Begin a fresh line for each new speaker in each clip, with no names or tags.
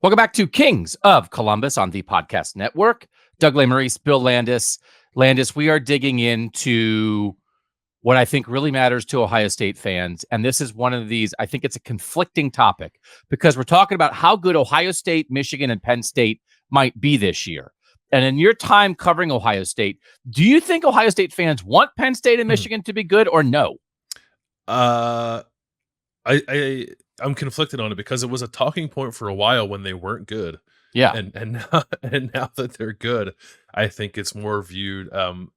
Welcome back to Kings of Columbus on the Podcast Network. Doug Lesmerises, Bill Landis. Landis, we are digging into what I think really matters to Ohio State fans. And this is one of these, I think it's a conflicting topic because we're talking about how good Ohio State, Michigan, and Penn State might be this year. And in your time covering Ohio State, do you think Ohio State fans want Penn State and Michigan to be good or no?
I'm conflicted on it because it was a talking point for a while when they weren't good.
Yeah.
And now that they're good, I think it's more viewed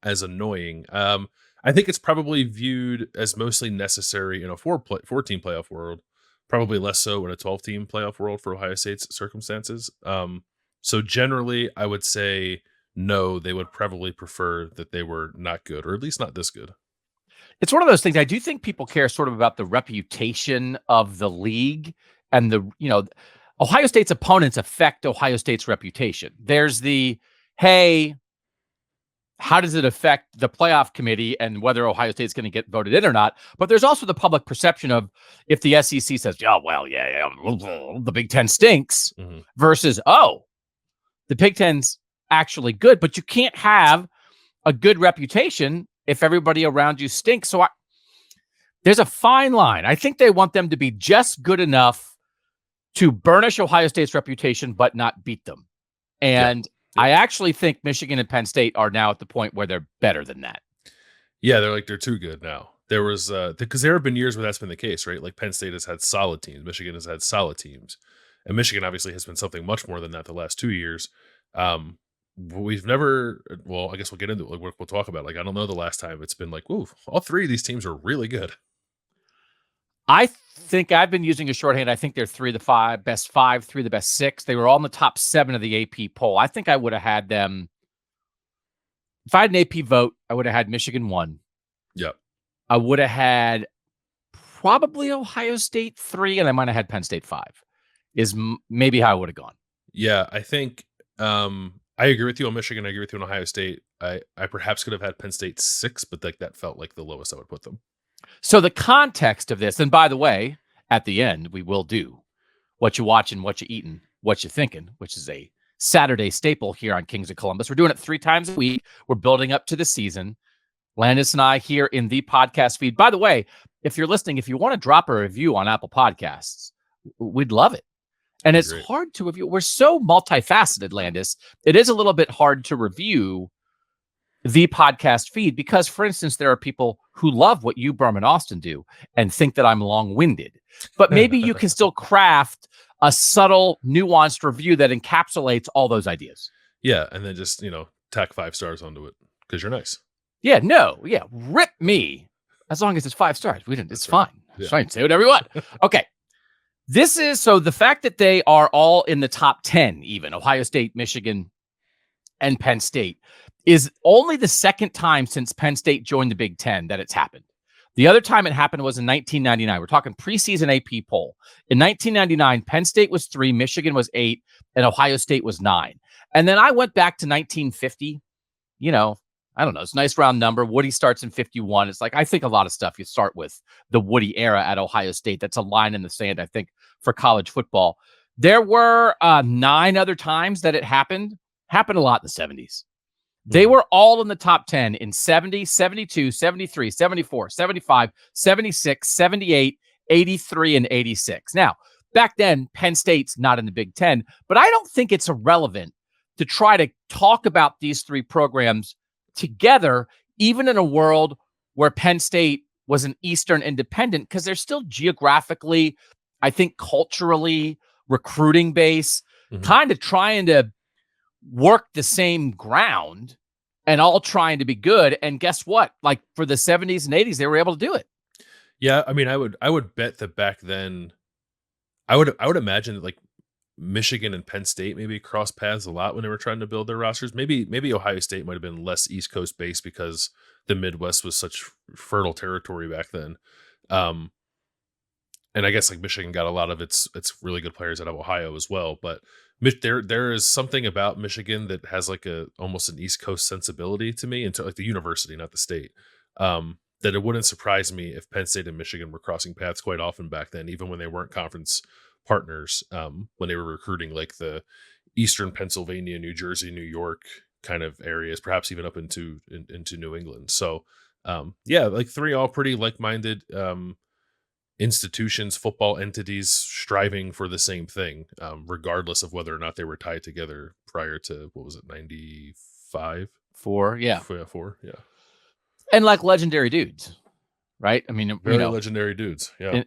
as annoying. I think it's probably viewed as mostly necessary in a 14 playoff world, probably less so in a 12-team playoff world for Ohio State's circumstances. So generally, I would say no, they would probably prefer that they were not good, or at least not this good.
It's one of those things. I do think people care sort of about the reputation of the league and Ohio State's opponents affect Ohio State's reputation. There's the, hey, how does it affect the playoff committee and whether Ohio State's going to get voted in or not? But there's also the public perception of if the SEC says, the Big Ten stinks versus, the Big Ten's actually good, but you can't have a good reputation if everybody around you stinks. So there's a fine line. I think they want them to be just good enough to burnish Ohio State's reputation, but not beat them. And I actually think Michigan and Penn State are now at the point where they're better than that.
Yeah, they're too good now. There was because there have been years where that's been the case, right? Like Penn State has had solid teams, Michigan has had solid teams, and Michigan obviously has been something much more than that the last 2 years. We've never, well, I guess we'll get into it. Like we'll talk about. Like I don't know the last time it's been like, whoa, all three of these teams are really good.
I think I've been using a shorthand. I think they're 3 of the best 5, 3 of the best 6. They were all in the top 7 of the AP poll. I think I would have had them. If I had an AP vote, I would have had Michigan 1.
Yep.
I would have had probably Ohio State 3, and I might have had Penn State 5. Is maybe how I would have gone.
Yeah, I think I agree with you on Michigan. I agree with you on Ohio State. I perhaps could have had Penn State 6, but that felt like the lowest I would put them.
So the context of this, and by the way, at the end, we will do Whatcha Watchin, Whatcha Eatin, Whatcha Thinkin, which is a Saturday staple here on Kings of Columbus. We're doing it 3 times a week. We're building up to the season. Landis and I here in the podcast feed. By the way, if you're listening, if you want to drop a review on Apple Podcasts, we'd love it. And it's hard to review. We're so multifaceted, Landis. It is a little bit hard to review the podcast feed because, for instance, there are people who love what you, Berman Austin do and think that I'm long-winded. But maybe you can still craft a subtle, nuanced review that encapsulates all those ideas.
Yeah, and then just, tack 5 stars onto it because you're nice.
Yeah, rip me. As long as it's 5 stars. It's fine. It's fine. Say whatever you want. Okay. This is, so the fact that they are all in the top 10, even Ohio State, Michigan, and Penn State, is only the second time since Penn State joined the Big Ten that it's happened. The other time it happened was in 1999. We're talking preseason AP poll. In 1999, Penn State was 3, Michigan was 8, and Ohio State was 9. And then I went back to 1950. I don't know. It's a nice round number. Woody starts in 51. It's like, I think a lot of stuff you start with the Woody era at Ohio State. That's a line in the sand, I think, for college football. There were 9 other times that it happened. Happened a lot in the 70s. They were all in the top 10 in 70, 72, 73, 74, 75, 76, 78, 83, and 86. Now, back then, Penn State's not in the Big Ten, but I don't think it's irrelevant to try to talk about these 3 programs together, even in a world where Penn State was an Eastern independent, because they're still geographically, I think culturally, recruiting base, kind of trying to work the same ground and all trying to be good. And guess what? Like for the 70s and 80s, they were able to do it.
Yeah, I mean, I would bet that back then, I would imagine that like Michigan and Penn State maybe cross paths a lot when they were trying to build their rosters. Maybe Ohio State might have been less East Coast based because the Midwest was such fertile territory back then. And I guess like Michigan got a lot of its really good players out of Ohio as well. But there is something about Michigan that has like almost an East Coast sensibility to me, into like the university, not the state. That it wouldn't surprise me if Penn State and Michigan were crossing paths quite often back then, even when they weren't conference partners when they were recruiting like the Eastern Pennsylvania, New Jersey, New York kind of areas, perhaps even up into New England. So yeah, like three all pretty like-minded institutions, football entities striving for the same thing, regardless of whether or not they were tied together prior to, what was it, 95?
4, yeah.
4, yeah.
And like legendary dudes, right? I mean,
Very legendary dudes, yeah.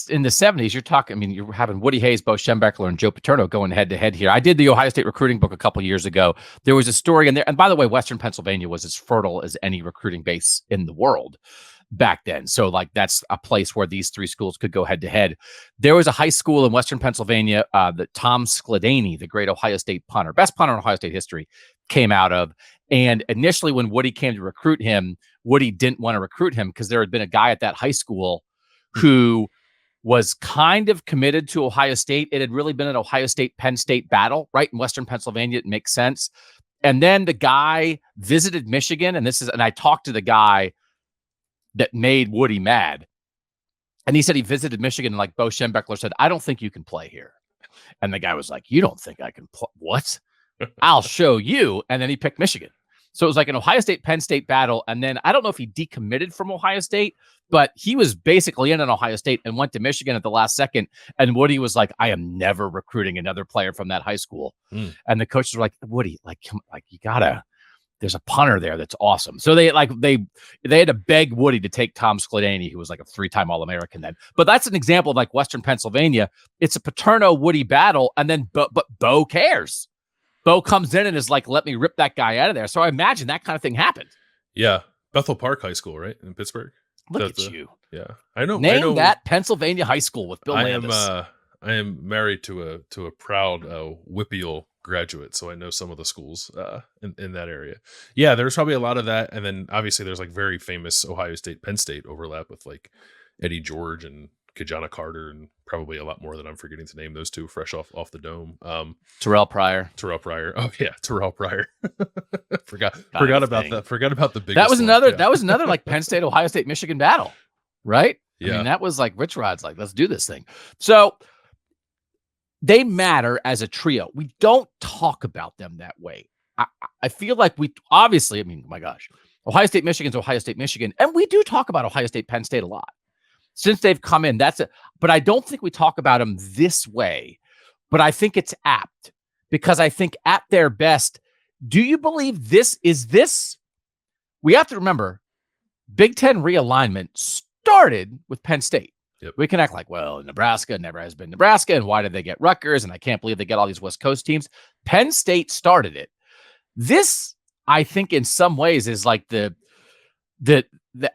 In the 70s, you're talking, I mean, you're having Woody Hayes, Bo Schembechler, and Joe Paterno going head-to-head here. I did the Ohio State recruiting book a couple years ago. There was a story in there, and by the way, Western Pennsylvania was as fertile as any recruiting base in the world back then. So like that's a place where these three schools could go head to head. There was a high school in Western Pennsylvania that Tom Skladany, the great Ohio State punter, best punter in Ohio State history, came out of. And initially when Woody came to recruit him, Woody didn't want to recruit him because there had been a guy at that high school who was kind of committed to Ohio State. It had really been an Ohio State Penn State battle, right? In Western Pennsylvania, it makes sense. And then the guy visited Michigan, and I talked to the guy that made Woody mad. And he said he visited Michigan, and like Bo Schembechler said, I don't think you can play here. And the guy was like, you don't think I can play? What? I'll show you. And then he picked Michigan. So it was like an Ohio State Penn State battle. And then I don't know if he decommitted from Ohio State, but he was basically in an Ohio State and went to Michigan at the last second. And Woody was like, I am never recruiting another player from that high school. And the coaches were like, Woody, like you gotta, there's a punter there that's awesome. So they had to beg Woody to take Tom Skladany, who was like a 3-time All-American then. But that's an example of like Western Pennsylvania. It's a Paterno-Woody battle, and then but Bo cares. Bo comes in and is like, let me rip that guy out of there. So I imagine that kind of thing happened.
Yeah. Bethel Park High School, right? In Pittsburgh.
Look at you.
Yeah. I know.
Name that Pennsylvania high school with Bill Landis.
I am married to a proud Whippeal graduate, so I know some of the schools in that area. Yeah, there's probably a lot of that, and then obviously there's like very famous Ohio State Penn State overlap with like Eddie George and Kajana Carter, and probably a lot more that I'm forgetting to name. Those two fresh off the dome.
Terrell Pryor.
Oh yeah, Terrell Pryor. forgot about that. Forgot about the biggest.
That was another like Penn State Ohio State Michigan battle, right? Yeah. I mean, that was like Rich Rod's like, let's do this thing. So they matter as a trio. We don't talk about them that way. I feel like we obviously, I mean, my gosh, Ohio State Michigan's Ohio State Michigan. And we do talk about Ohio State Penn State a lot since they've come in. That's it. But I don't think we talk about them this way. But I think it's apt because I think at their best, do you believe this? We have to remember Big Ten realignment started with Penn State.
Yep.
We can act like, well, Nebraska never has been Nebraska, and why did they get Rutgers? And I can't believe they get all these West Coast teams. Penn State started it. This, I think, in some ways, is like the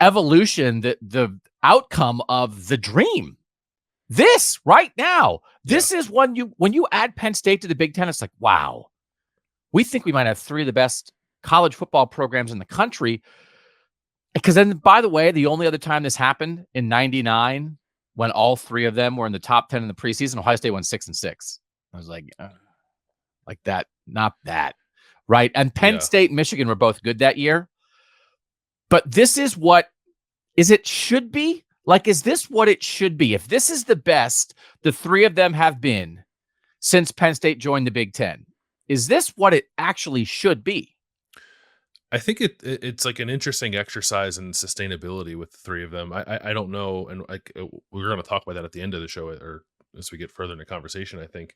evolution, the outcome of the dream. This right now, this is when you add Penn State to the Big Ten, it's like, wow, we think we might have 3 of the best college football programs in the country. Because then, by the way, the only other time this happened in '99, when all 3 of them were in the top 10 in the preseason, Ohio State won 6-6. I was like that, not that, right? And Penn State and Michigan were both good that year. But this is what it should be. Like, is this what it should be? If this is the best the 3 of them have been since Penn State joined the Big Ten, is this what it actually should be?
I think it's like an interesting exercise in sustainability with the 3 of them. I don't know, and like we're going to talk about that at the end of the show, or as we get further in the conversation. I think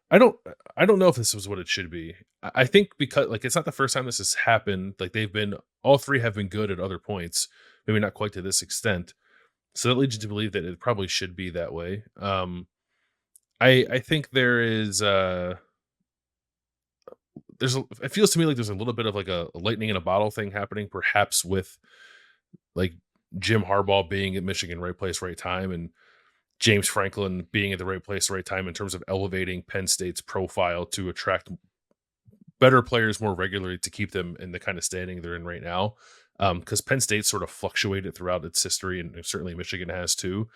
I don't know if this was what it should be. I think because like it's not the first time this has happened. Like all 3 have been good at other points, maybe not quite to this extent. So that leads you to believe that it probably should be that way. I think there is it feels to me like there's a little bit of like a lightning in a bottle thing happening, perhaps with like Jim Harbaugh being at Michigan, right place, right time, and James Franklin being at the right place, right time in terms of elevating Penn State's profile to attract better players more regularly to keep them in the kind of standing they're in right now. Because Penn State sort of fluctuated throughout its history, and certainly Michigan has too.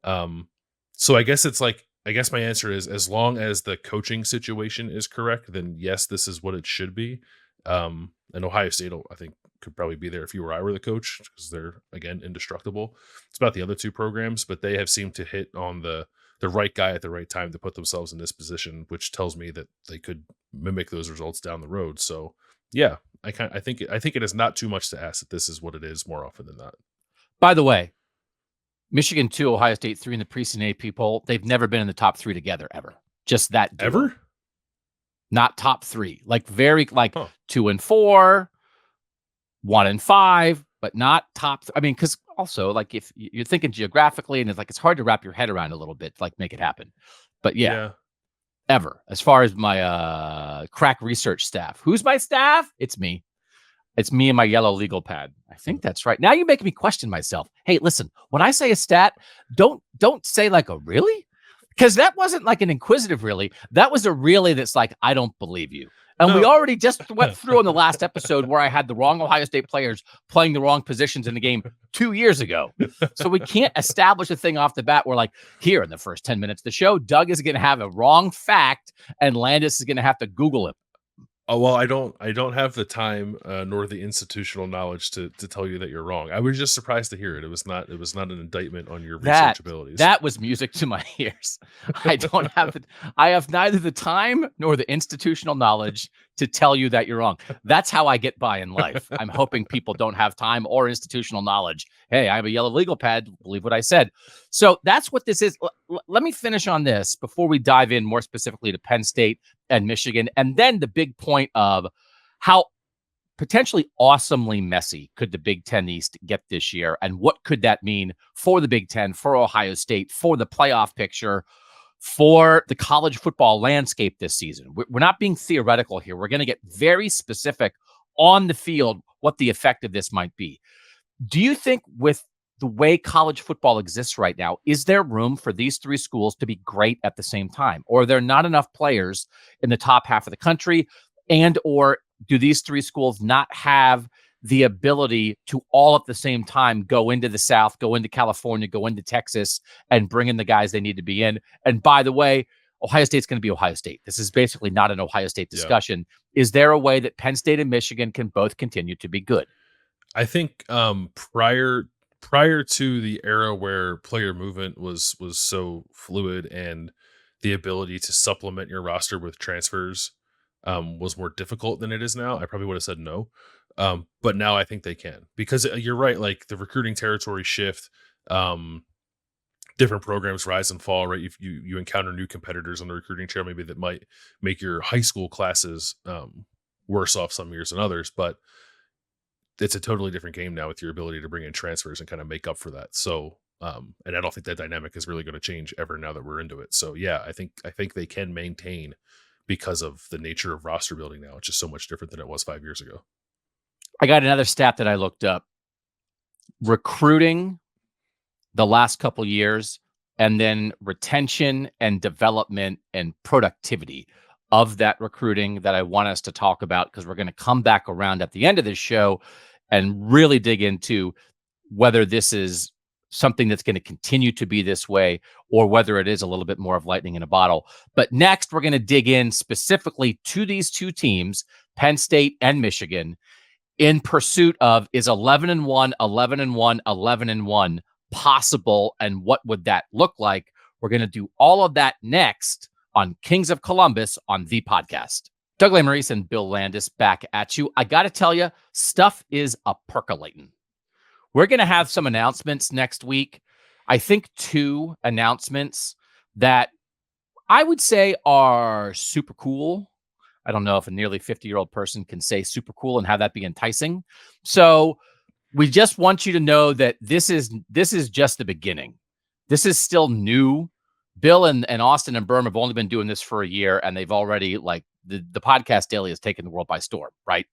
So I guess my answer is, as long as the coaching situation is correct, then yes, this is what it should be. And Ohio State, I think, could probably be there if you or I were the coach, because they're, again, indestructible. It's about the other 2 programs, but they have seemed to hit on the the right guy at the right time to put themselves in this position, which tells me that they could mimic those results down the road. So yeah, I think it is not too much to ask that this is what it is more often than not.
By the way, Michigan 2, Ohio State 3 in the preseason AP poll. They've never been in the top 3 together ever. Just that duo.
Ever?
Not top 3. Like 2 and 4, 1 and 5, but not top. I mean, because also like if you're thinking geographically, and it's hard to wrap your head around a little bit, like make it happen. But yeah. Ever. As far as my crack research staff. Who's my staff? It's me. It's me and my yellow legal pad. I think that's right. Now you're making me question myself. Hey, listen, when I say a stat, don't say like a really? Because that wasn't like an inquisitive really. That was a really that's like, I don't believe you. And we already just went through in the last episode where I had the wrong Ohio State players playing the wrong positions in the game 2 years ago. So we can't establish a thing off the bat. We're like, here in the first 10 minutes of the show, Doug is going to have a wrong fact and Landis is going to have to Google it.
Oh, well, I don't have the time nor the institutional knowledge to tell you that you're wrong. I was just surprised to hear it. It was not an indictment on your research abilities.
That was music to my ears. I have neither the time nor the institutional knowledge to tell you that you're wrong. That's how I get by in life. I'm hoping people don't have time or institutional knowledge. Hey, I have a yellow legal pad. Believe what I said. So that's what this is. Let me finish on this before we dive in more specifically to Penn State and Michigan. And then the big point of how potentially awesomely messy could the Big Ten East get this year? And what could that mean for the Big Ten, for Ohio State, for the playoff picture, for the college football landscape this season? We're not being theoretical here. We're going to get very specific on the field what the effect of this might be. Do you think with the way college football exists right now, is there room for these 3 schools to be great at the same time? Or are there not enough players in the top half of the country? And or do these 3 schools not have the ability to all at the same time go into the South, go into California, go into Texas, and bring in the guys they need to be in? And by the way, Ohio State's going to be Ohio State. This is basically not an Ohio State discussion. Yeah. Is there a way that Penn State and Michigan can both continue to be good?
I think prior to the era where player movement was so fluid and the ability to supplement your roster with transfers was more difficult than it is now, I probably would have said no. But now I think they can, because you're right. Like the recruiting territory shift, different programs rise and fall, right? If you encounter new competitors on the recruiting trail, maybe that might make your high school classes worse off some years than others, but it's a totally different game now with your ability to bring in transfers and kind of make up for that. So, and I don't think that dynamic is really going to change ever now that we're into it. So yeah, I think they can maintain because of the nature of roster building now. It's just so much different than it was 5 years ago.
I got another stat that I looked up. Recruiting the last couple years, and then retention and development and productivity of that recruiting that I want us to talk about, because we're going to come back around at the end of this show and really dig into whether this is something that's going to continue to be this way or whether it is a little bit more of lightning in a bottle. But next, we're going to dig in specifically to these 2 teams, Penn State and Michigan, in pursuit of, is 11-1, 11-1, 11-1 possible, and what would that look like? We're going to do all of that next on Kings of Columbus on the podcast. Doug Lesmerises and Bill Landis back at you. I got to tell you, stuff is a-percolating. We're going to have some announcements next week. I think 2 announcements that I would say are super cool. I don't know if a nearly 50-year-old person can say super cool and have that be enticing. So we just want you to know that this is just the beginning. This is still new. Bill and Austin and Berm have only been doing this for a year, and they've already, like, the podcast daily has taken the world by storm, right?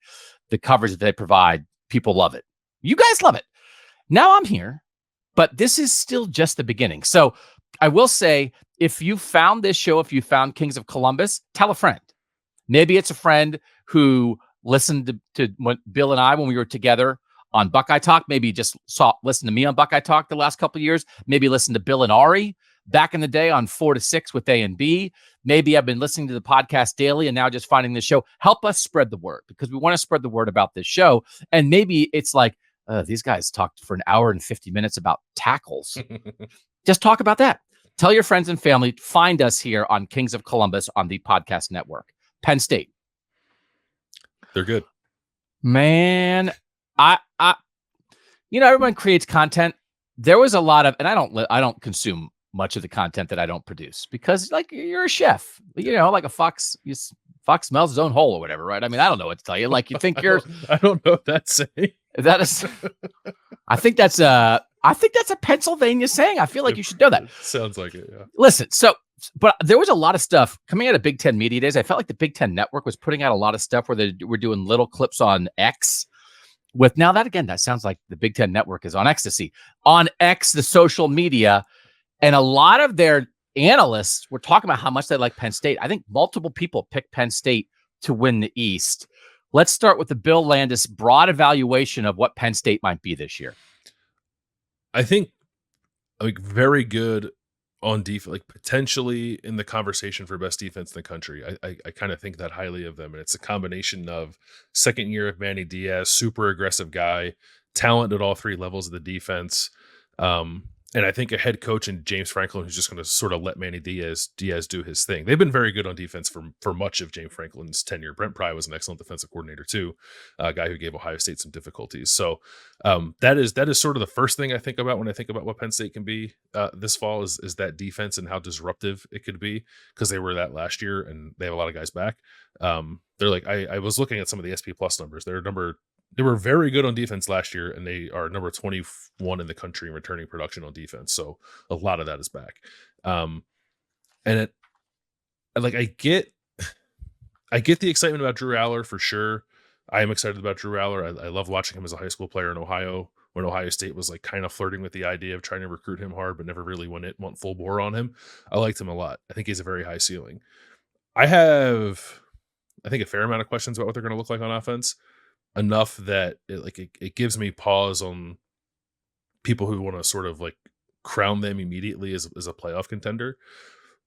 The coverage that they provide, people love it. You guys love it. Now I'm here, but this is still just the beginning. So I will say, if you found this show, if you found Kings of Columbus, tell a friend. Maybe it's a friend who listened to Bill and I when we were together on Buckeye Talk. Maybe just listen to me on Buckeye Talk the last couple of years. Maybe listen to Bill and Ari back in the day on 4 to 6 with A and B. Maybe I've been listening to the podcast daily and now just finding this show. Help us spread the word, because we want to spread the word about this show. And maybe it's like, these guys talked for an hour and 50 minutes about tackles. Just talk about that. Tell your friends and family. Find us here on Kings of Columbus on the podcast network. Penn State.
They're good.
Man, everyone creates content. There was a lot of, and I don't consume much of the content that I don't produce because, like, you're a chef, like a fox. Fox smells his own hole or whatever, right? I mean, I don't know what to tell you. Like, you think you're.
I don't know what that's saying.
That is. I think that's a Pennsylvania saying. I feel like you should know that.
Sounds like it. Yeah.
Listen, but there was a lot of stuff coming out of Big Ten Media Days. I felt like the Big Ten Network was putting out a lot of stuff where they were doing little clips on X. That sounds like the Big Ten Network is on ecstasy. On X, the social media, and a lot of their analysts were talking about how much they like Penn State. I think multiple people picked Penn State to win the East. Let's start with the Bill Landis broad evaluation of what Penn State might be this year.
I think very good on defense, potentially in the conversation for best defense in the country. I kind of think that highly of them. And it's a combination of second year of Manny Diaz, super aggressive guy, talent at all three levels of the defense. And I think a head coach in James Franklin who's just going to sort of let Manny Diaz do his thing. They've been very good on defense for much of James Franklin's tenure. Brent Pry was an excellent defensive coordinator too, a guy who gave Ohio State some difficulties. So that is sort of the first thing I think about when I think about what Penn State can be this fall is that defense and how disruptive it could be, because they were that last year and they have a lot of guys back. They're like, I was looking at some of the SP Plus numbers. They were very good on defense last year, and they are number 21 in the country in returning production on defense. So a lot of that is back. And I get the excitement about Drew Aller for sure. I am excited about Drew Aller. I love watching him as a high school player in Ohio, when Ohio State was like kind of flirting with the idea of trying to recruit him hard, but never really went full bore on him. I liked him a lot. I think he's a very high ceiling. I think a fair amount of questions about what they're going to look like on offense. Enough that it gives me pause on people who want to sort of like crown them immediately as a playoff contender.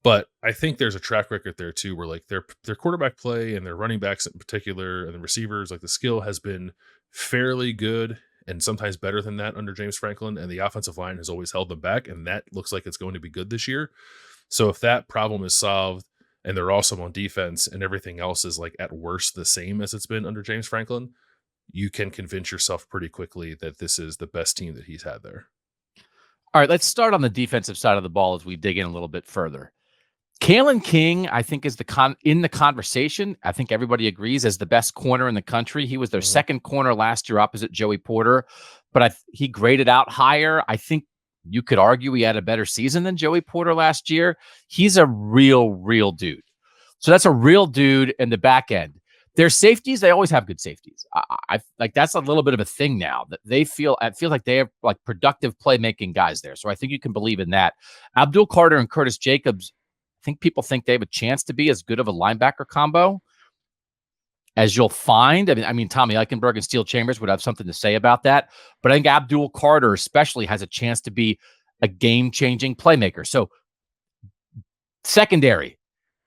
But I think there's a track record there too, where like their quarterback play and their running backs in particular and the receivers, like the skill has been fairly good and sometimes better than that under James Franklin. And the offensive line has always held them back. And that looks like it's going to be good this year. So if that problem is solved and they're awesome on defense and everything else is like at worst the same as it's been under James Franklin, you can convince yourself pretty quickly that this is the best team that he's had there.
All right, let's start on the defensive side of the ball as we dig in a little bit further. Kalen King, I think, is in the conversation. I think everybody agrees as the best corner in the country. He was their second corner last year opposite Joey Porter, but he graded out higher. I think you could argue he had a better season than Joey Porter last year. He's a real dude. So that's a real dude in the back end. Their safeties, they always have good safeties. I like that's a little bit of a thing now that it feels like they have like productive playmaking guys there. So I think you can believe in that. Abdul Carter and Curtis Jacobs, I think people think they have a chance to be as good of a linebacker combo as you'll find. I mean, Tommy Eichenberg and Steel Chambers would have something to say about that. But I think Abdul Carter especially has a chance to be a game-changing playmaker. So secondary,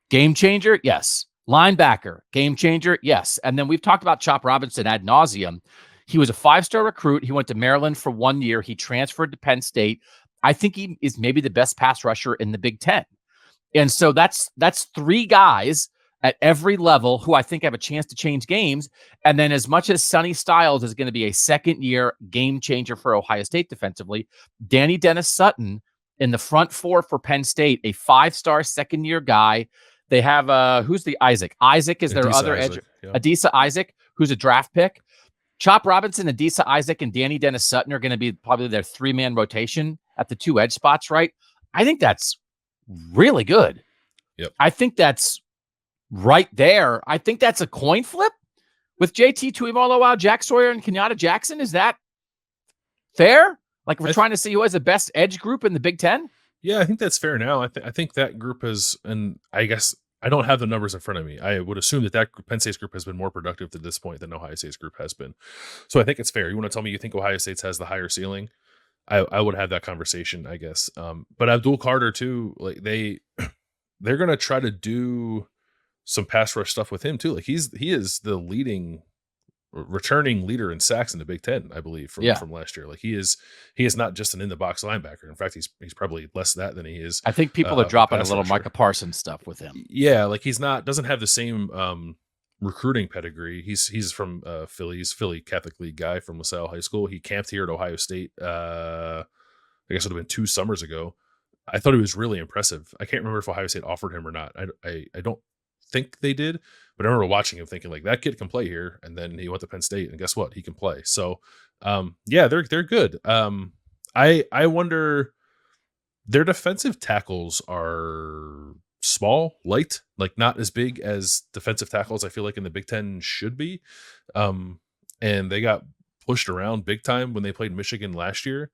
game changer, yes. Linebacker, game changer, yes. And then we've talked about Chop Robinson ad nauseum. He was a 5-star recruit. He went to Maryland for 1 year. He transferred to Penn State. I think he is maybe the best pass rusher in the Big Ten. And so that's three guys at every level who I think have a chance to change games. And then as much as Sonny Styles is going to be a second-year game changer for Ohio State defensively, Danny Dennis Sutton in the front four for Penn State, a 5-star second-year guy. They have who's the Isaac? Isaac is their other edge. Yeah. Adisa Isaac, who's a draft pick. Chop Robinson, Adisa Isaac, and Danny Dennis Sutton are going to be probably their 3-man rotation at the 2 edge spots, right? I think that's really good.
Yep.
I think that's right there. I think that's a coin flip with JT Tuimoloau, Jack Sawyer, and Kenyatta Jackson. Is that fair? Like we're trying to see who has the best edge group in the Big Ten?
Yeah, I think that's fair now. I think that group has, and I guess I don't have the numbers in front of me. I would assume that Penn State's group has been more productive to this point than Ohio State's group has been. So I think it's fair. You want to tell me you think Ohio State's has the higher ceiling? I would have that conversation, I guess. But Abdul Carter too, like they're going to try to do some pass rush stuff with him too. Like he is the leading returning leader in sacks in the Big Ten, I believe, from last year. Like he is not just an in the box linebacker. In fact, he's probably less that than he is.
I think people are dropping a little Micah Parsons stuff with him.
Yeah, like doesn't have the same recruiting pedigree. He's from Philly. He's Philly Catholic League guy from LaSalle High School. He camped here at Ohio State. I guess it would have been 2 summers ago. I thought he was really impressive. I can't remember if Ohio State offered him or not. I don't think they did, but I remember watching him thinking like that kid can play here. And then he went to Penn State, and guess what? He can play. So yeah, they're good. I wonder, their defensive tackles are small, light, like not as big as defensive tackles I feel like in the Big Ten should be. And they got pushed around big time when they played Michigan last year.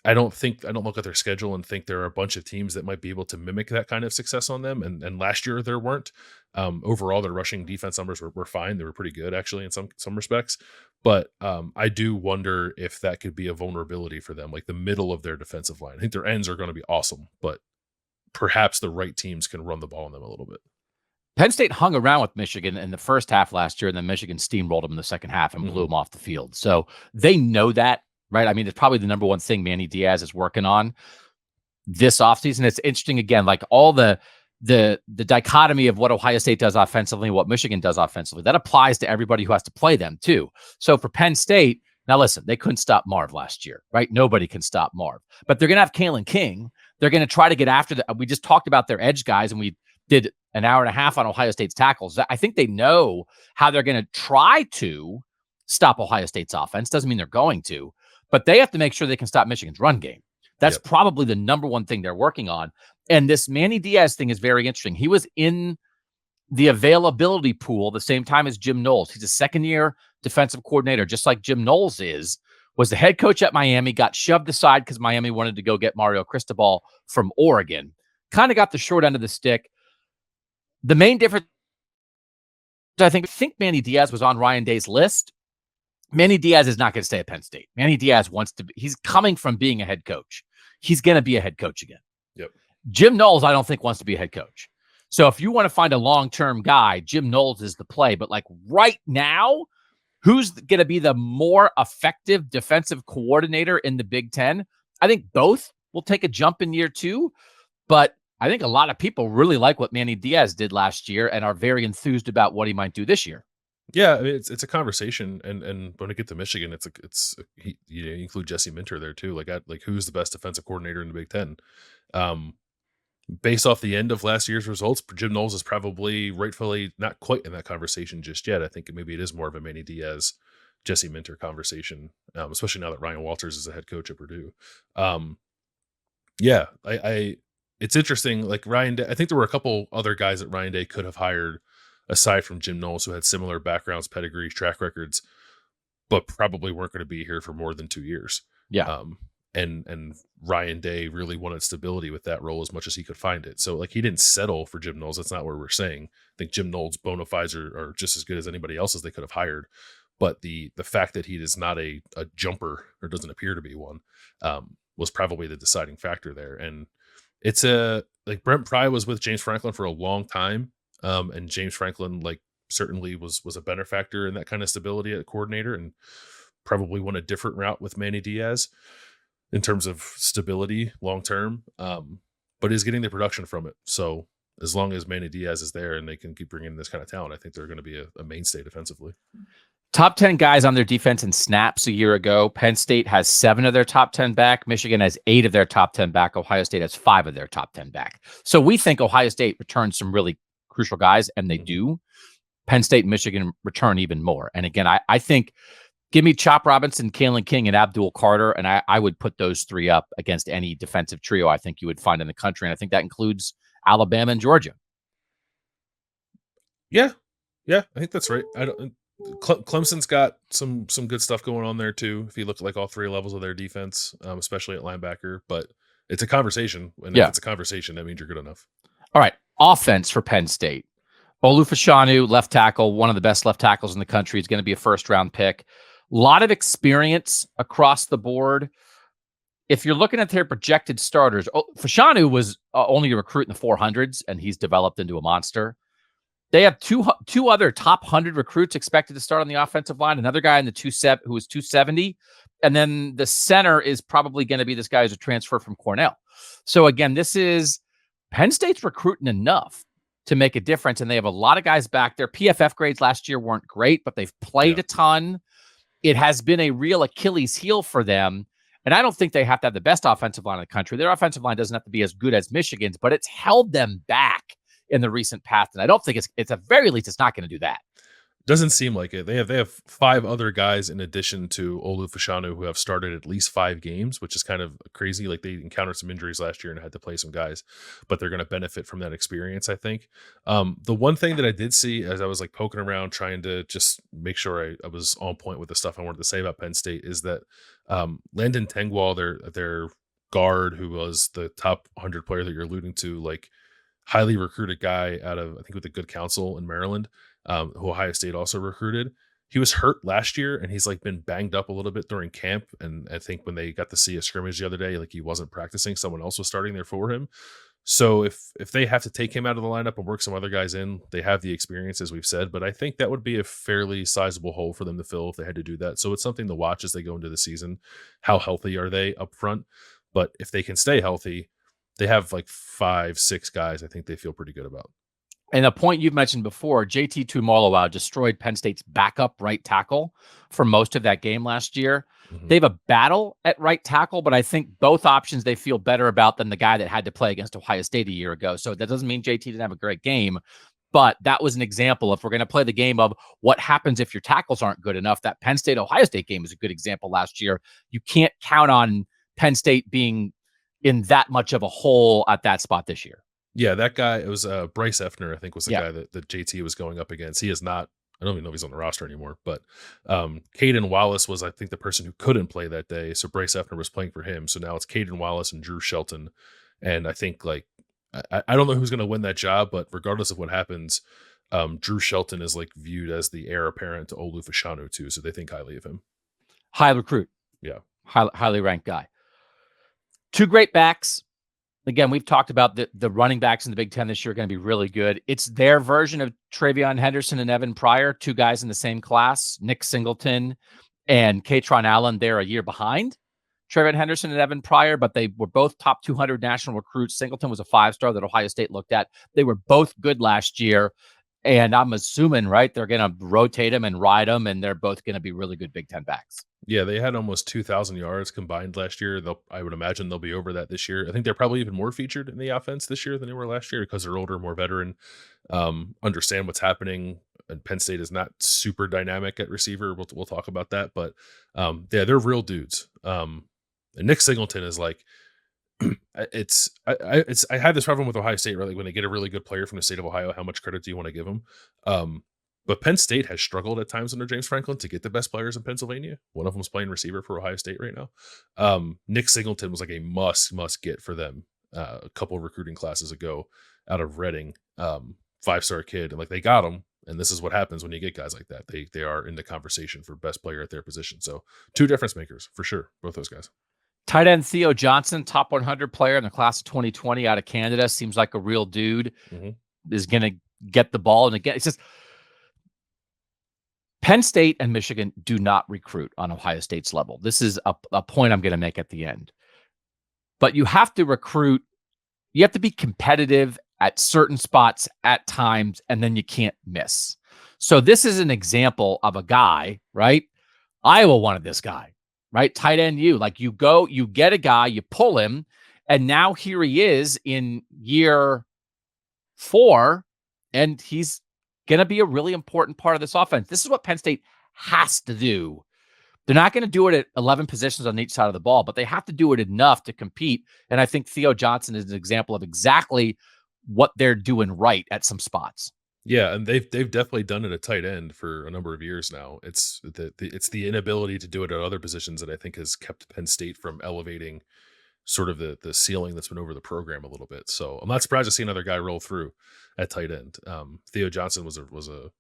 I don't look at their schedule and think there are a bunch of teams that might be able to mimic that kind of success on them. And last year there weren't. Overall, their rushing defense numbers were fine. They were pretty good actually in some respects. But I do wonder if that could be a vulnerability for them, like the middle of their defensive line. I think their ends are going to be awesome, but perhaps the right teams can run the ball on them a little bit.
Penn State hung around with Michigan in the first half last year, and then Michigan steamrolled them in the second half and blew them off the field. So they know that. Right. I mean, it's probably the number one thing Manny Diaz is working on this offseason. It's interesting, again, like all the dichotomy of what Ohio State does offensively and what Michigan does offensively. That applies to everybody who has to play them, too. So for Penn State, now listen, they couldn't stop Marv last year, right? Nobody can stop Marv. But they're going to have Kalen King. They're going to try to get after we just talked about their edge guys, and we did an hour and a half on Ohio State's tackles. I think they know how they're going to try to stop Ohio State's offense. Doesn't mean they're going to. But they have to make sure they can stop Michigan's run game. That's probably the number one thing they're working on. And this Manny Diaz thing is very interesting. He was in the availability pool the same time as Jim Knowles. He's a second-year defensive coordinator, just like Jim Knowles was the head coach at Miami, got shoved aside because Miami wanted to go get Mario Cristobal from Oregon. Kind of got the short end of the stick. The main difference, I think Manny Diaz was on Ryan Day's list. Manny Diaz is not going to stay at Penn State. Manny Diaz wants to be, he's coming from being a head coach. He's going to be a head coach again.
Yep.
Jim Knowles, I don't think wants to be a head coach. So if you want to find a long-term guy, Jim Knowles is the play. But like right now, who's going to be the more effective defensive coordinator in the Big Ten? I think both will take a jump in year 2. But I think a lot of people really like what Manny Diaz did last year and are very enthused about what he might do this year.
Yeah, I mean, it's a conversation, and when I get to Michigan, you include Jesse Minter there too. Like who's the best defensive coordinator in the Big Ten? Based off the end of last year's results, Jim Knowles is probably rightfully not quite in that conversation just yet. I think maybe it is more of a Manny Diaz, Jesse Minter conversation, especially now that Ryan Walters is the head coach at Purdue. Yeah, it's interesting. Like Ryan Day, I think there were a couple other guys that Ryan Day could have hired aside from Jim Knowles, who had similar backgrounds, pedigrees, track records, but probably weren't going to be here for more than 2 years.
Yeah.
And Ryan Day really wanted stability with that role as much as he could find it. So like he didn't settle for Jim Knowles. That's not what we're saying. I think Jim Knowles' bona fides are just as good as anybody else's they could have hired. But the fact that he is not a jumper, or doesn't appear to be one, was probably the deciding factor there. And it's like Brent Pry was with James Franklin for a long time. And James Franklin certainly was a benefactor in that kind of stability at coordinator, and probably went a different route with Manny Diaz in terms of stability long term. But is getting the production from it. So as long as Manny Diaz is there and they can keep bringing this kind of talent, I think they're going to be a mainstay defensively.
Top 10 guys on their defense in snaps a year ago. Penn State has 7 of their top 10 back. Michigan has 8 of their top 10 back. Ohio State has 5 of their top 10 back. So we think Ohio State returns some really crucial guys, and they do. Penn State and Michigan return even more. And again, I think give me Chop Robinson, Kalen King, and Abdul Carter, and I would put those 3 up against any defensive trio I think you would find in the country. And I think that includes Alabama and Georgia.
Yeah, I think that's right. Clemson's got some good stuff going on there too. If you look at like all 3 levels of their defense, especially at linebacker, but it's a conversation. And if it's a conversation, that means you're good enough.
All right. Offense for Penn State. Olu Fashanu, left tackle, one of the best left tackles in the country. He's going to be a first-round pick. A lot of experience across the board. If you're looking at their projected starters, Fashanu was only a recruit in the 400s, and he's developed into a monster. They have two other top 100 recruits expected to start on the offensive line. Another guy in the 27 who was 270. And then the center is probably going to be this guy who's a transfer from Cornell. So again, this is Penn State's recruiting enough to make a difference. And they have a lot of guys back there. PFF grades last year weren't great, but they've played a ton. It has been a real Achilles heel for them. And I don't think they have to have the best offensive line in the country. Their offensive line doesn't have to be as good as Michigan's, but it's held them back in the recent past. And I don't think it's at very least, it's not going to do that.
Doesn't seem like it. They have 5 other guys in addition to Olu Fashanu who have started at least 5 games, which is kind of crazy. Like, they encountered some injuries last year and had to play some guys, but they're going to benefit from that experience, I think. The one thing that I did see as I was like poking around trying to just make sure I was on point with the stuff I wanted to say about Penn State is that Landon Tengwall, their guard, who was the top 100 player that you're alluding to, like highly recruited guy out of, I think, with the Good Counsel in Maryland, who Ohio State also recruited. He was hurt last year and he's like been banged up a little bit during camp. And I think when they got to see a scrimmage the other day, like he wasn't practicing, someone else was starting there for him. So if they have to take him out of the lineup and work some other guys in, they have the experience, as we've said, but I think that would be a fairly sizable hole for them to fill if they had to do that. So it's something to watch as they go into the season. How healthy are they up front? But if they can stay healthy, they have like 5-6 guys I think they feel pretty good about.
And the point you've mentioned before, JT Tuimoloau destroyed Penn State's backup right tackle for most of that game last year. Mm-hmm. They have a battle at right tackle, but I think both options they feel better about than the guy that had to play against Ohio State a year ago. So that doesn't mean JT didn't have a great game, but that was an example. If we're going to play the game of what happens if your tackles aren't good enough, that Penn State-Ohio State game is a good example last year. You can't count on Penn State being in that much of a hole at that spot this year.
Yeah, that guy, it was Bryce Effner, I think, was the guy that JT was going up against. He is not, I don't even know if he's on the roster anymore, but Caden Wallace was, I think, the person who couldn't play that day. So Bryce Effner was playing for him. So now it's Caden Wallace and Drew Shelton. And I think, like, I don't know who's going to win that job, but regardless of what happens, Drew Shelton is like viewed as the heir apparent to Olu Fashanu too. So they think highly of him.
High recruit.
Yeah.
Highly ranked guy. 2 great backs. Again, we've talked about the running backs in the Big Ten this year are going to be really good. It's their version of Travion Henderson and Evan Pryor, 2 guys in the same class, Nick Singleton and Katron Allen. They're a year behind Travion Henderson and Evan Pryor, but they were both top 200 national recruits. Singleton was a 5-star that Ohio State looked at. They were both good last year. And I'm assuming, right, they're going to rotate them and ride them, and they're both going to be really good Big Ten backs.
Yeah, they had almost 2,000 yards combined last year. I would imagine they'll be over that this year. I think they're probably even more featured in the offense this year than they were last year because they're older, more veteran, understand what's happening. And Penn State is not super dynamic at receiver. We'll talk about that, but yeah, they're real dudes. And Nick Singleton is like, I had this problem with Ohio State, right? Like when they get a really good player from the state of Ohio, how much credit do you want to give them? But Penn State has struggled at times under James Franklin to get the best players in Pennsylvania. One of them is playing receiver for Ohio State right now. Nick Singleton was like a must get for them a couple of recruiting classes ago out of Reading, 5-star kid. And like they got him. And this is what happens when you get guys like that. They are in the conversation for best player at their position. So 2 difference makers for sure, both those guys.
Tight end Theo Johnson, top 100 player in the class of 2020 out of Canada. Seems like a real dude. Is going to get the ball. And again, it's just Penn State and Michigan do not recruit on Ohio State's level. This is a point I'm going to make at the end. But you have to recruit. You have to be competitive at certain spots at times, and then you can't miss. So this is an example of a guy, right? Iowa wanted this guy. Right? Tight end you. Like you go, you get a guy, you pull him, and now here he is in year 4, and he's going to be a really important part of this offense. This is what Penn State has to do. They're not going to do it at 11 positions on each side of the ball, but they have to do it enough to compete. And I think Theo Johnson is an example of exactly what they're doing right at some spots.
Yeah, and they've definitely done it at tight end for a number of years now. It's the inability to do it at other positions that I think has kept Penn State from elevating sort of the ceiling that's been over the program a little bit. So I'm not surprised to see another guy roll through at tight end. Theo Johnson was a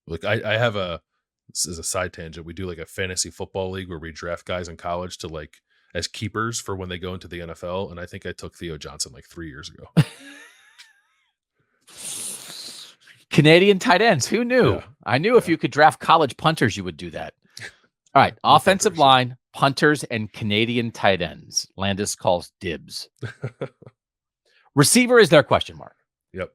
like I have this is a side tangent. We do like a fantasy football league where we draft guys in college to like as keepers for when they go into the NFL, and I think I took Theo Johnson like 3 years ago.
Canadian tight ends. Who knew?
Yeah.
I knew if you could draft college punters, you would do that. All right. Offensive
punters.
line, punters, and Canadian tight ends. Landis calls dibs. Receiver is their question mark.
Yep.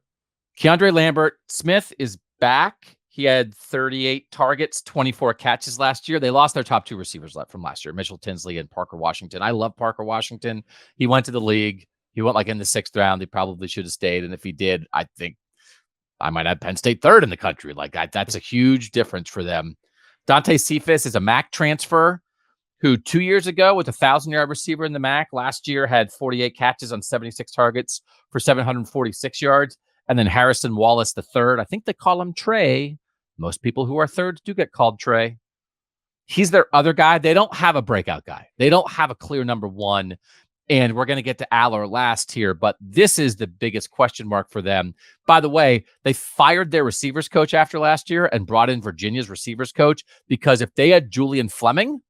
Keandre Lambert Smith is back. He had 38 targets, 24 catches last year. They lost their top two receivers from last year, Mitchell Tinsley and Parker Washington. I love Parker Washington. He went to the league. He went like in the 6th round. He probably should have stayed. And if he did, I think I might have Penn State 3rd in the country. Like that's a huge difference for them. Dante Cephas is a MAC transfer who 2 years ago was a 1,000-yard receiver in the MAC. Last year had 48 catches on 76 targets for 746 yards. And then Harrison Wallace III. I think they call him Trey. Most people who are thirds do get called Trey. He's their other guy. They don't have a breakout guy. They don't have a clear number one. And we're going to get to Aller last here, but this is the biggest question mark for them. By the way, they fired their receivers coach after last year and brought in Virginia's receivers coach because if they had Julian Fleming,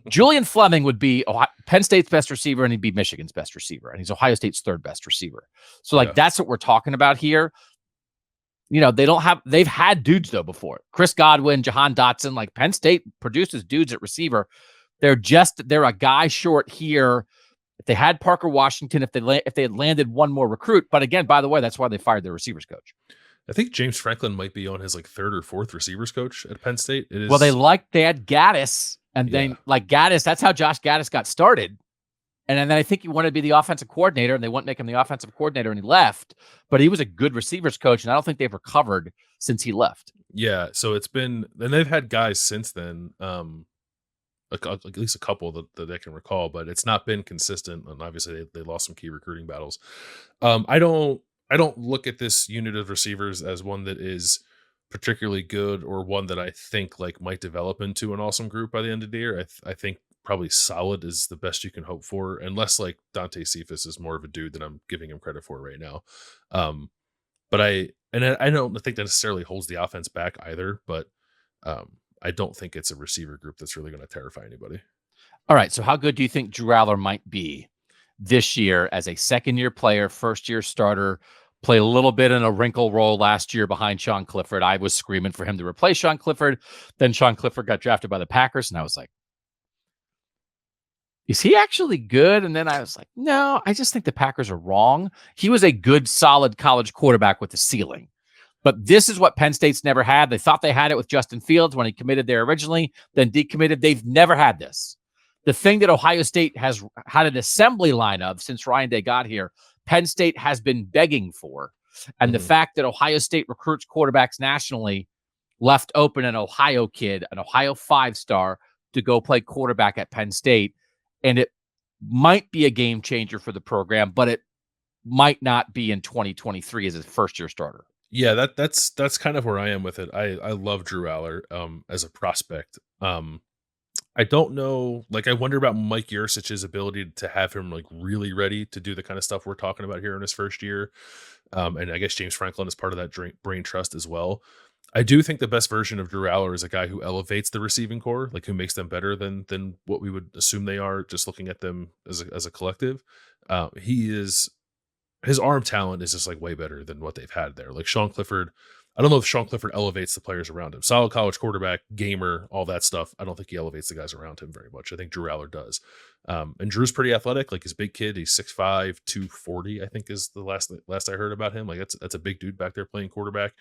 Julian Fleming would be Penn State's best receiver and he'd be Michigan's best receiver. And he's Ohio State's 3rd best receiver. So that's what we're talking about here. You know, they've had dudes though before. Chris Godwin, Jahan Dotson, like Penn State produces dudes at receiver. They're a guy short here. If they had Parker Washington, if they had landed one more recruit, but again, by the way, that's why they fired their receivers coach.
I think James Franklin might be on his 3rd or 4th receivers coach at Penn State. It is.
Well, they had Gaddis, and then Gaddis. That's how Josh Gaddis got started. And then I think he wanted to be the offensive coordinator, and they wouldn't make him the offensive coordinator, and he left. But he was a good receivers coach, and I don't think they've recovered since he left.
Yeah, so it's been, and they've had guys since then, at least a couple that I can recall, but it's not been consistent. And obviously, they lost some key recruiting battles. I don't look at this unit of receivers as one that is particularly good or one that I think might develop into an awesome group by the end of the year. I think probably solid is the best you can hope for, unless Dante Cephas is more of a dude than I'm giving him credit for right now. But I don't think that necessarily holds the offense back either, but I don't think it's a receiver group that's really going to terrify anybody.
All right. So how good do you think Drew Aller might be this year as a 2nd-year player, 1st-year starter? Played a little bit in a wrinkle role last year behind Sean Clifford. I was screaming for him to replace Sean Clifford. Then Sean Clifford got drafted by the Packers, and I was like, is he actually good? And then I was like, no, I just think the Packers are wrong. He was a good, solid college quarterback with a ceiling. But this is what Penn State's never had. They thought they had it with Justin Fields when he committed there originally, then decommitted. They've never had this. The thing that Ohio State has had an assembly line of since Ryan Day got here, Penn State has been begging for. And the fact that Ohio State recruits quarterbacks nationally left open an Ohio kid, an Ohio 5-star, to go play quarterback at Penn State. And it might be a game changer for the program, but it might not be in 2023 as a 1st-year starter.
Yeah, that's kind of where I am with it. I love Drew Aller as a prospect. I don't know, I wonder about Mike Yurcich's ability to have him really ready to do the kind of stuff we're talking about here in his 1st year. And I guess James Franklin is part of that brain trust as well. I do think the best version of Drew Aller is a guy who elevates the receiving core, who makes them better than what we would assume they are, just looking at them as a collective. His arm talent is just way better than what they've had there. Sean Clifford, I don't know if Sean Clifford elevates the players around him. Solid college quarterback, gamer, all that stuff. I don't think he elevates the guys around him very much. I think Drew Aller does. And Drew's pretty athletic. He's a big kid. He's 6'5", 240, I think is the last I heard about him. That's a big dude back there playing quarterback.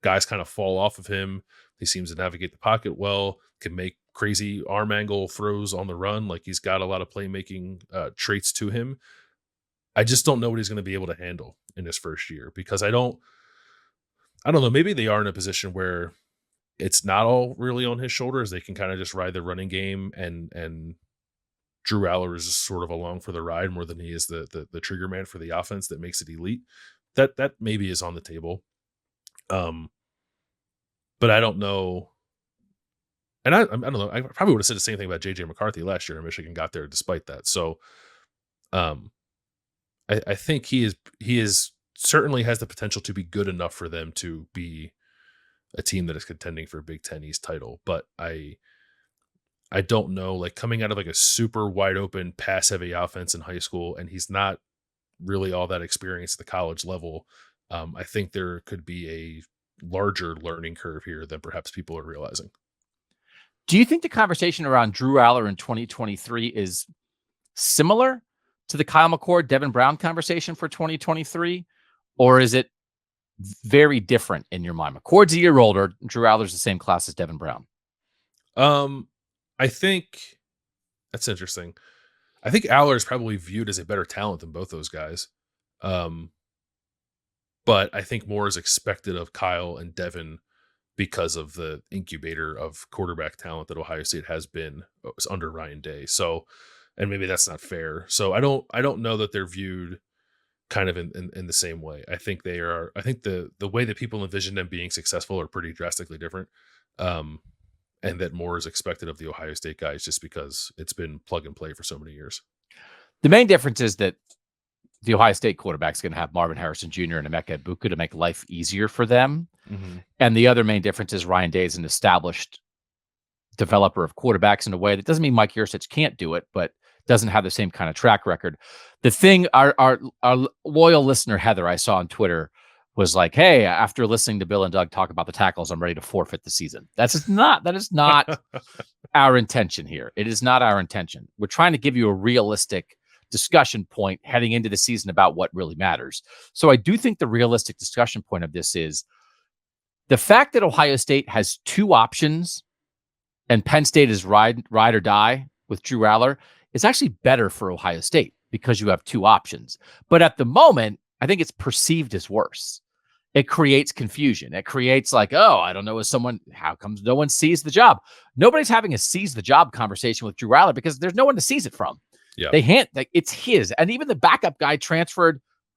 Guys kind of fall off of him. He seems to navigate the pocket well, can make crazy arm angle throws on the run. He's got a lot of playmaking traits to him. I just don't know what he's going to be able to handle in his 1st year, because I don't know. Maybe they are in a position where it's not all really on his shoulders. They can kind of just ride the running game, and Drew Aller is just sort of along for the ride more than he is the trigger man for the offense that makes it elite. That maybe is on the table. But I don't know. And I don't know. I probably would have said the same thing about JJ McCarthy last year, and Michigan got there despite that. So, I think he is certainly has the potential to be good enough for them to be a team that is contending for a Big Ten East title. But I don't know, coming out of a super wide open pass heavy offense in high school, and he's not really all that experienced at the college level. I think there could be a larger learning curve here than perhaps people are realizing.
Do you think the conversation around Drew Aller in 2023 is similar to the Kyle McCord, Devin Brown conversation for 2023? Or is it very different in your mind? McCord's a year older. Drew Aller's the same class as Devin Brown.
I think that's interesting. I think Aller is probably viewed as a better talent than both those guys. But I think more is expected of Kyle and Devin because of the incubator of quarterback talent that Ohio State has been under Ryan Day. So, and maybe that's not fair. So I don't know that they're viewed kind of in the same way. I think they are. I think the way that people envision them being successful are pretty drastically different. And that more is expected of the Ohio State guys just because it's been plug and play for so many years.
The main difference is that the Ohio State quarterback is going to have Marvin Harrison Jr. and Emeka Egbuka to make life easier for them.
Mm-hmm.
And the other main difference is Ryan Day is an established developer of quarterbacks in a way that doesn't mean Mike Yurcich can't do it, but doesn't have the same kind of track record. The thing our loyal listener, Heather, I saw on Twitter was like, hey, after listening to Bill and Doug talk about the tackles, I'm ready to forfeit the season. That is not our intention here. It is not our intention. We're trying to give you a realistic discussion point heading into the season about what really matters. So I do think the realistic discussion point of this is the fact that Ohio State has two options and Penn State is ride or die with Drew Aller is actually better for Ohio State because you have two options. But at the moment, I think it's perceived as worse. It creates confusion. It creates like, oh, I don't know, how comes no one sees the job? Nobody's having a seize the job conversation with Drew Aller because there's no one to seize it from.
Yeah.
It's his. And even the backup guy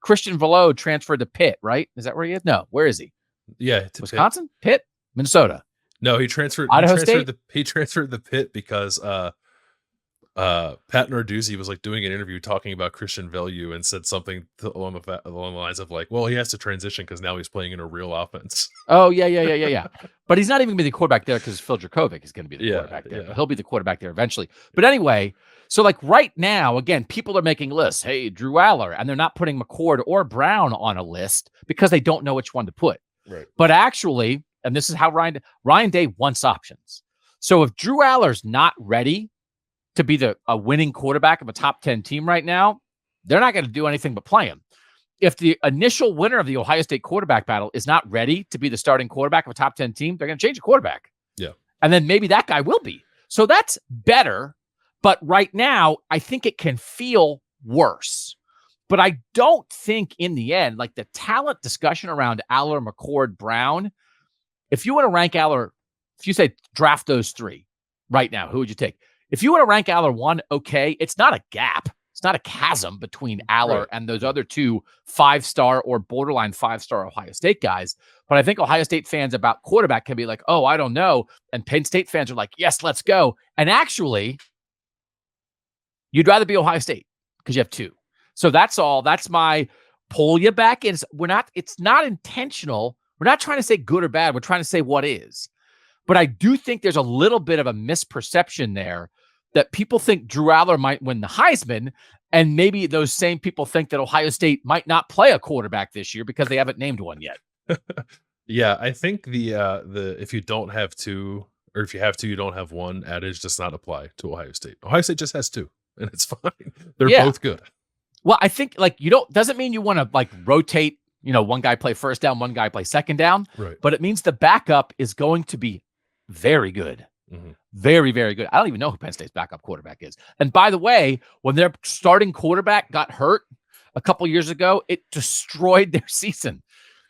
Christian Velo transferred to Pitt, right? Is that where he is? No, where is he?
Yeah.
Wisconsin? Pitt? Minnesota?
No, he transferred.
Idaho State?
He transferred the Pitt because Pat Narduzzi was like doing an interview talking about Christian Velu and said something along the lines of like, well, he has to transition because now he's playing in a real offense.
Oh, yeah. But he's not even going to be the quarterback there because Phil Dracovic is going to be the quarterback there. But he'll be the quarterback there eventually. But anyway, so like right now, again, people are making lists. Hey, Drew Aller, and they're not putting McCord or Brown on a list because they don't know which one to put.
Right.
But actually, and this is how Ryan Day wants options. So if Drew Aller's not ready to be a winning quarterback of a top 10 team right now, they're not going to do anything but play him. If the initial winner of the Ohio State quarterback battle is not ready to be the starting quarterback of a top 10 team, they're going to change the quarterback.
Yeah.
And then maybe that guy will be. So that's better. But right now, I think it can feel worse. But I don't think in the end, like the talent discussion around Aller, McCord, Brown, if you want to rank Aller, if you say draft those three right now, who would you take? If you want to rank Aller one, okay, it's not a gap. It's not a chasm between Aller and those other two 5-star or borderline 5-star Ohio State guys. But I think Ohio State fans about quarterback can be like, oh, I don't know. And Penn State fans are like, yes, let's go. And actually, you'd rather be Ohio State because you have two. So that's all. That's my pull you back in. It's not intentional. We're not trying to say good or bad. We're trying to say what is. But I do think there's a little bit of a misperception there that people think Drew Aller might win the Heisman, and maybe those same people think that Ohio State might not play a quarterback this year because they haven't named one yet.
Yeah, I think the if you don't have two, or if you have two, you don't have one adage does not apply to Ohio State. Ohio State just has two, and it's fine. They're both good.
Well, I think like doesn't mean you want to like rotate, one guy play first down, one guy play second down.
Right.
But it means the backup is going to be very good.
Mm-hmm.
Very, very good. I don't even know who Penn State's backup quarterback is. And by the way, when their starting quarterback got hurt a couple years ago, it destroyed their season.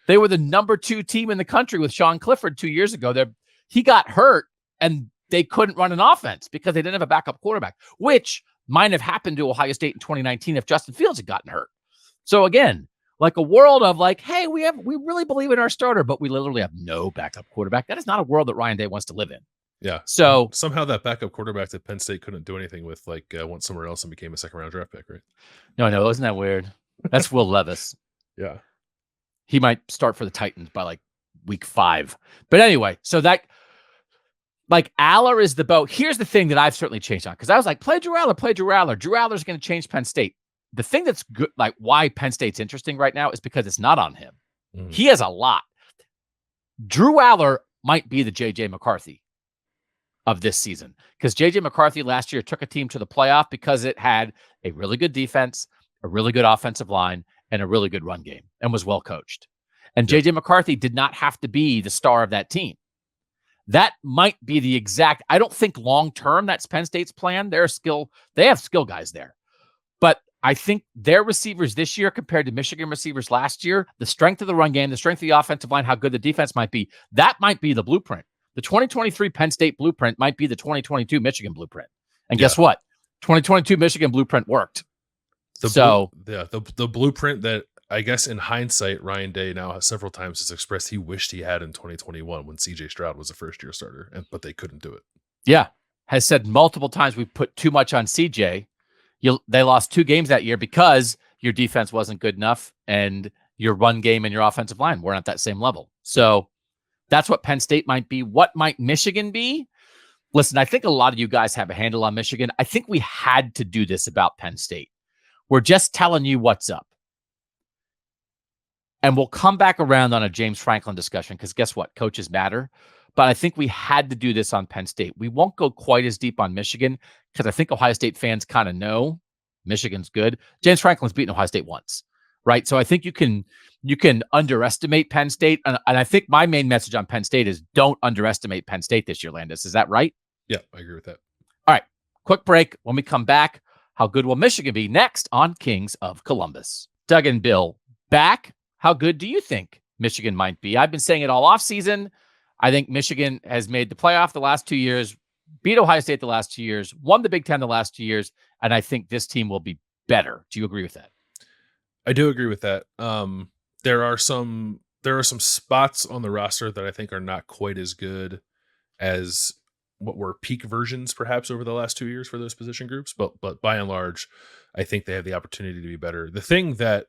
They were the number 2 team in the country with Sean Clifford 2 years ago. He got hurt and they couldn't run an offense because they didn't have a backup quarterback, which might have happened to Ohio State in 2019 if Justin Fields had gotten hurt. So again, like a world of like, hey, we really believe in our starter, but we literally have no backup quarterback. That is not a world that Ryan Day wants to live in.
Yeah.
So
somehow that backup quarterback that Penn State couldn't do anything with, went somewhere else and became a second-round draft pick, right?
No, isn't that weird? That's Will Levis.
Yeah.
He might start for the Titans by like week 5. But anyway, so that like Aller is the boat. Here's the thing that I've certainly changed on because I was like, play Drew Aller. Drew Aller's going to change Penn State. The thing that's good, like why Penn State's interesting right now is because it's not on him. He has a lot. Drew Aller might be the J.J. McCarthy of this season, because J.J. McCarthy last year took a team to the playoff because it had a really good defense, a really good offensive line, and a really good run game, and was well coached. And J.J. McCarthy did not have to be the star of that team. That might be the exact, I don't think long-term that's Penn State's plan. They have skill guys there. But I think their receivers this year compared to Michigan receivers last year, the strength of the run game, the strength of the offensive line, how good the defense might be, that might be the blueprint. The 2023 Penn State blueprint might be the 2022 Michigan blueprint. And guess what? 2022 Michigan blueprint worked.
The blueprint that, I guess in hindsight, Ryan Day now has several times has expressed he wished he had in 2021 when CJ Stroud was a first-year starter, but they couldn't do it.
Yeah. Has said multiple times we put too much on CJ. They lost 2 games that year because your defense wasn't good enough and your run game and your offensive line weren't at that same level. So that's what Penn State might be. What might Michigan be? Listen, I think a lot of you guys have a handle on Michigan. I think we had to do this about Penn State. We're just telling you what's up. And we'll come back around on a James Franklin discussion because guess what? Coaches matter. But I think we had to do this on Penn State. We won't go quite as deep on Michigan because I think Ohio State fans kind of know Michigan's good. James Franklin's beaten Ohio State once, right? So I think you can underestimate Penn State. And I think my main message on Penn State is don't underestimate Penn State this year, Landis. Is that right?
Yeah, I agree with that.
All right, quick break. When we come back, how good will Michigan be next on Kings of Columbus? Doug and Bill back. How good do you think Michigan might be? I've been saying it all offseason. I think Michigan has made the playoff the last 2 years, beat Ohio State the last 2 years, won the Big Ten the last 2 years, and I think this team will be better. Do you agree with that?
I do agree with that. There are some spots on the roster that I think are not quite as good as what were peak versions perhaps over the last 2 years for those position groups, but by and large, I think they have the opportunity to be better. The thing that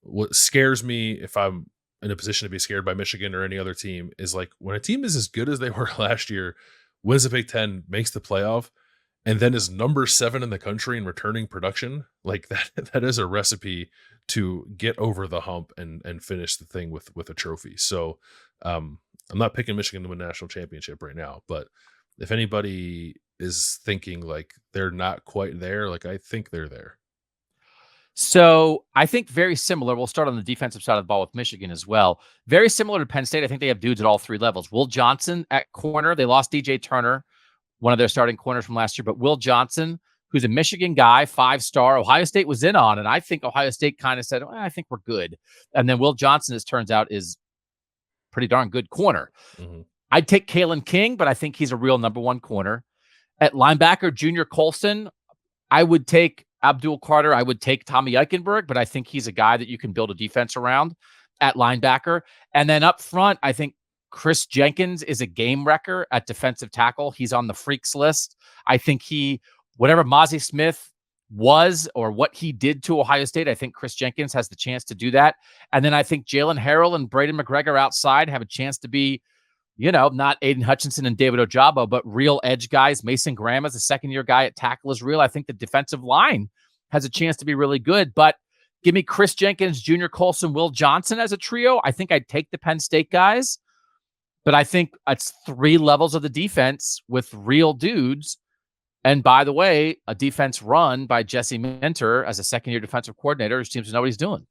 what scares me, if I'm in a position to be scared by Michigan or any other team, is like when a team is as good as they were last year, wins the Big Ten, makes the playoff, and then is number 7 in the country in returning production, like that is a recipe to get over the hump and finish the thing with a trophy. So I'm not picking Michigan to win a national championship right now, but if anybody is thinking like they're not quite there, like I think they're there.
So I think very similar. We'll start on the defensive side of the ball with Michigan as well. Very similar to Penn State. I think they have dudes at all 3 levels. Will Johnson at corner. They lost DJ Turner, one of their starting corners from last year, but Will Johnson, who's a Michigan guy, 5-star. Ohio State was in on, and I think Ohio State kind of said, well, I think we're good. And then Will Johnson, as turns out, is pretty darn good corner. Mm-hmm. I'd take Kalen King, but I think he's a real number 1 corner. At linebacker, Junior Colson, I would take Abdul Carter. I would take Tommy Eichenberg, but I think he's a guy that you can build a defense around at linebacker. And then up front, I think Chris Jenkins is a game wrecker at defensive tackle. He's on the freaks list. I think whatever Mozzie Smith was or what he did to Ohio State, I think Chris Jenkins has the chance to do that. And then I think Jalen Harrell and Braden McGregor outside have a chance to be, not Aiden Hutchinson and David Ojabo, but real edge guys. Mason Graham as a second-year guy at tackle is real. I think the defensive line has a chance to be really good, but give me Chris Jenkins, Junior Colson, Will Johnson as a trio. I think I'd take the Penn State guys, but I think it's 3 levels of the defense with real dudes. And by the way, a defense run by Jesse Minter as a second-year defensive coordinator who seems to know what he's doing.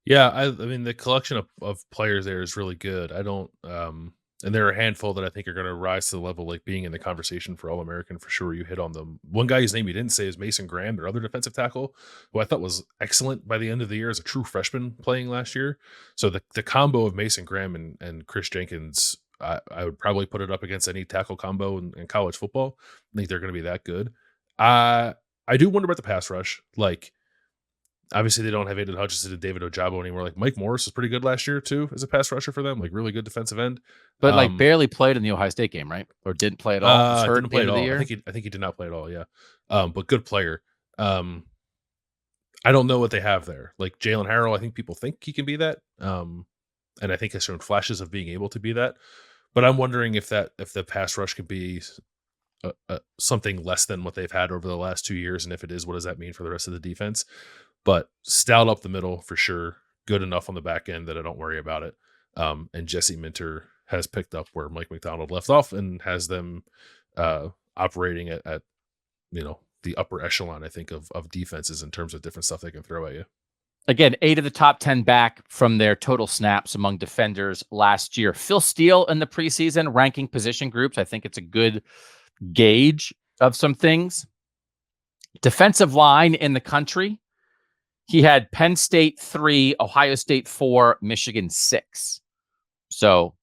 Yeah, I mean, the collection of players there is really good. I don't, and there are a handful that I think are going to rise to the level, like being in the conversation for All-American for sure. You hit on them. One guy whose name you didn't say is Mason Graham, their other defensive tackle, who I thought was excellent by the end of the year as a true freshman playing last year. So the combo of Mason Graham and Chris Jenkins, I would probably put it up against any tackle combo in college football. I think they're going to be that good. I do wonder about the pass rush. Like, obviously, they don't have Aiden Hutchinson and David Ojabo anymore. Like Mike Morris was pretty good last year too as a pass rusher for them. Like really good defensive end,
but barely played in the Ohio State game, right? Or didn't play at all. Was hurt
didn't play at all.
The year?
I think he did not play at all. Yeah, but good player. I don't know what they have there. Like Jalen Harrell, I think people think he can be that, and I think has shown flashes of being able to be that. But I'm wondering if the pass rush could be something less than what they've had over the last 2 years, and if it is, what does that mean for the rest of the defense? But stout up the middle for sure. good enough on the back end that I don't worry about it. And Jesse Minter has picked up where Mike McDonald left off and has them operating at the upper echelon, I think, of defenses in terms of different stuff they can throw at you.
Again, 8 of the top 10 back from their total snaps among defenders last year. Phil Steele in the preseason ranking position groups. I think it's a good gauge of some things. Defensive line in the country. He had Penn State 3, Ohio State 4, Michigan 6. So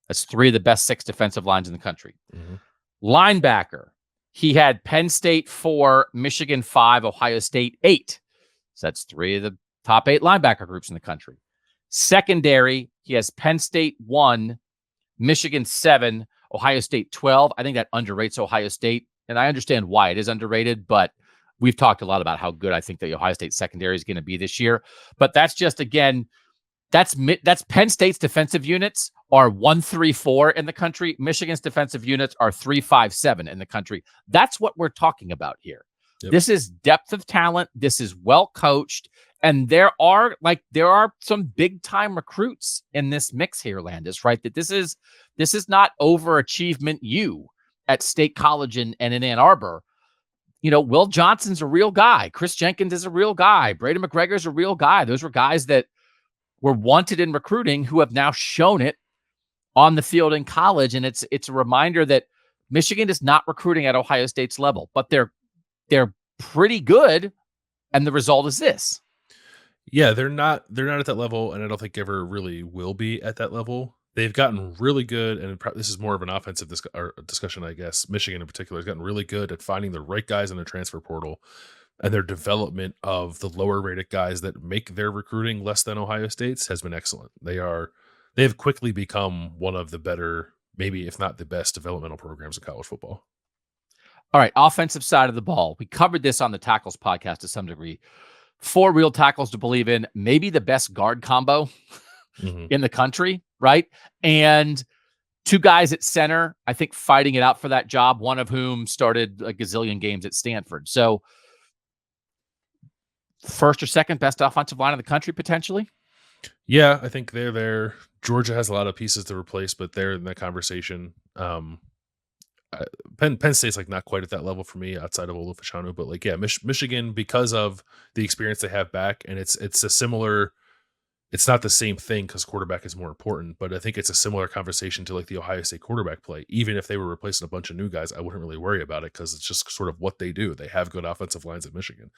that's 3 of the best 6 defensive lines in the country.
Mm-hmm.
Linebacker. He had Penn State 4, Michigan 5, Ohio State 8. So that's 3 of the top 8 linebacker groups in the country. Secondary, he has Penn State 1, Michigan 7, Ohio State 12. I think that underrates Ohio State, and I understand why it is underrated, but we've talked a lot about how good I think the Ohio State secondary is going to be this year. But that's just, again, that's Penn State's defensive units are 1-3-4 in the country. Michigan's defensive units are 3-5-7 in the country. That's what we're talking about here. Yep. This is depth of talent. This is well coached. And there are some big time recruits in this mix here, Landis, right? That this is not overachievement U at State College and in Ann Arbor. Will Johnson's a real guy. Chris Jenkins is a real guy. Braden McGregor's a real guy. Those were guys that were wanted in recruiting who have now shown it on the field in college. And it's a reminder that Michigan is not recruiting at Ohio State's level, but they're pretty good. And the result is this.
Yeah, they're not at that level, and I don't think ever really will be at that level. They've gotten really good, and this is more of an offensive discussion, I guess. Michigan in particular has gotten really good at finding the right guys in the transfer portal, and their development of the lower rated guys that make their recruiting less than Ohio State's has been excellent. They have quickly become one of the better, maybe if not the best, developmental programs in college football.
All right, offensive side of the ball. We covered this on the Tackles podcast to some degree. 4 real tackles to believe in, maybe the best guard combo in the country, right? And 2 guys at center, I think, fighting it out for that job, one of whom started a gazillion games at Stanford. So first or second best offensive line in the country, potentially?
Yeah, I think they're there. Georgia has a lot of pieces to replace, but they're in that conversation. Penn State's not quite at that level for me outside of Olufashanu, but Michigan, because of the experience they have back, and it's a similar, it's not the same thing because quarterback is more important, but I think it's a similar conversation to the Ohio State quarterback play. Even if they were replacing a bunch of new guys, I wouldn't really worry about it because it's just sort of what they do. They have good offensive lines at Michigan.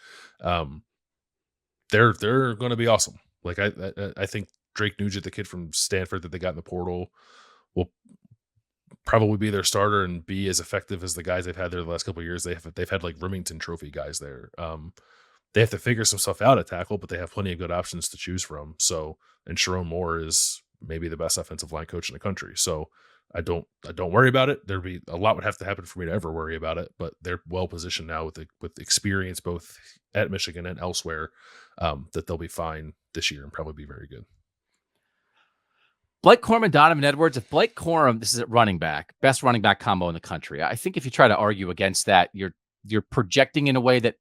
They're going to be awesome. I think Drake Nugent, the kid from Stanford that they got in the portal, will probably be their starter and be as effective as the guys they've had there the last couple of years. They've had Remington Trophy guys there. They have to figure some stuff out at tackle, but they have plenty of good options to choose from. So, and Sharon Moore is maybe the best offensive line coach in the country. So I don't worry about it. A lot would have to happen for me to ever worry about it, but they're well positioned now with experience both at Michigan and elsewhere, that they'll be fine this year and probably be very good.
Blake Corum, Donovan Edwards. If Blake Corum, this is at running back, best running back combo in the country. I think if you try to argue against that, you're projecting in a way that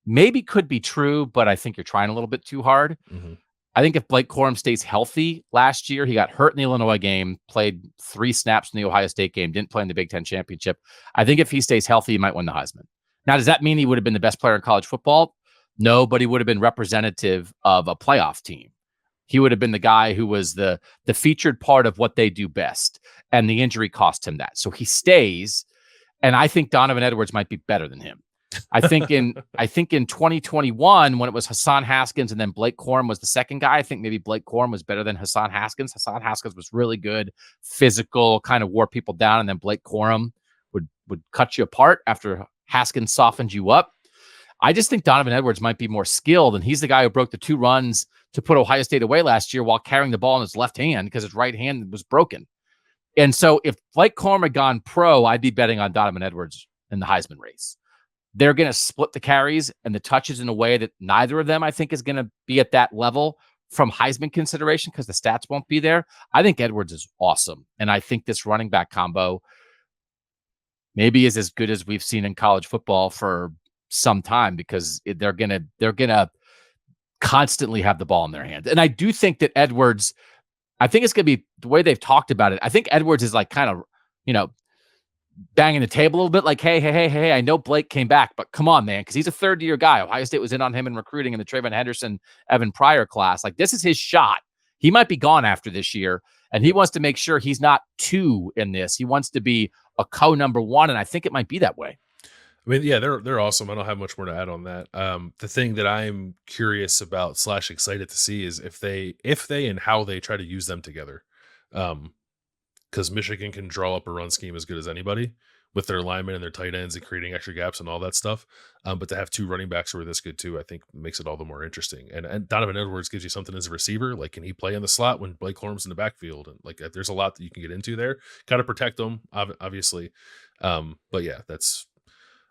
maybe could be true, but I think you're trying a little bit too hard.
Mm-hmm.
I think if Blake Corum stays healthy last year, he got hurt in the Illinois game, played 3 snaps in the Ohio State game, didn't play in the Big Ten championship. I think if he stays healthy, he might win the Heisman. Now, does that mean he would have been the best player in college football? No, but he would have been representative of a playoff team. He would have been the guy who was the featured part of what they do best, and the injury cost him that. So he stays, and I think Donovan Edwards might be better than him. I think in 2021, when it was Hassan Haskins and then Blake Corum was the second guy, I think maybe Blake Corum was better than Hassan Haskins. Hassan Haskins was really good, physical, kind of wore people down, and then Blake Corum would cut you apart after Haskins softened you up. I just think Donovan Edwards might be more skilled, and he's the guy who broke the 2 runs to put Ohio State away last year while carrying the ball in his left hand because his right hand was broken. And so if Blake Corum had gone pro, I'd be betting on Donovan Edwards in the Heisman race. They're going to split the carries and the touches in a way that neither of them, I think, is going to be at that level from Heisman consideration because the stats won't be there. I think Edwards is awesome. And I think this running back combo maybe is as good as we've seen in college football for some time because they're gonna constantly have the ball in their hands. And I do think that Edwards, I think it's going to be the way they've talked about it. I think Edwards is like kind of, banging the table a little bit like, hey, I know Blake came back, but come on, man, because he's a third-year guy. Ohio State was in on him in recruiting in the Trayvon Henderson, Evan Pryor class. Like, this is his shot. He might be gone after this year, and he wants to make sure he's not two in this. He wants to be a number one, and I think it might be that way.
I mean, yeah, they're awesome. I don't have much more to add on that. The thing that I'm curious about / excited to see is if they and how they try to use them together. Because Michigan can draw up a run scheme as good as anybody with their linemen and their tight ends and creating extra gaps and all that stuff. But to have two running backs who are this good too, I think makes it all the more interesting. And Donovan Edwards gives you something as a receiver. Like, can he play in the slot when Blake Corum's in the backfield? And like, there's a lot that you can get into there. Got to protect them, obviously. But yeah,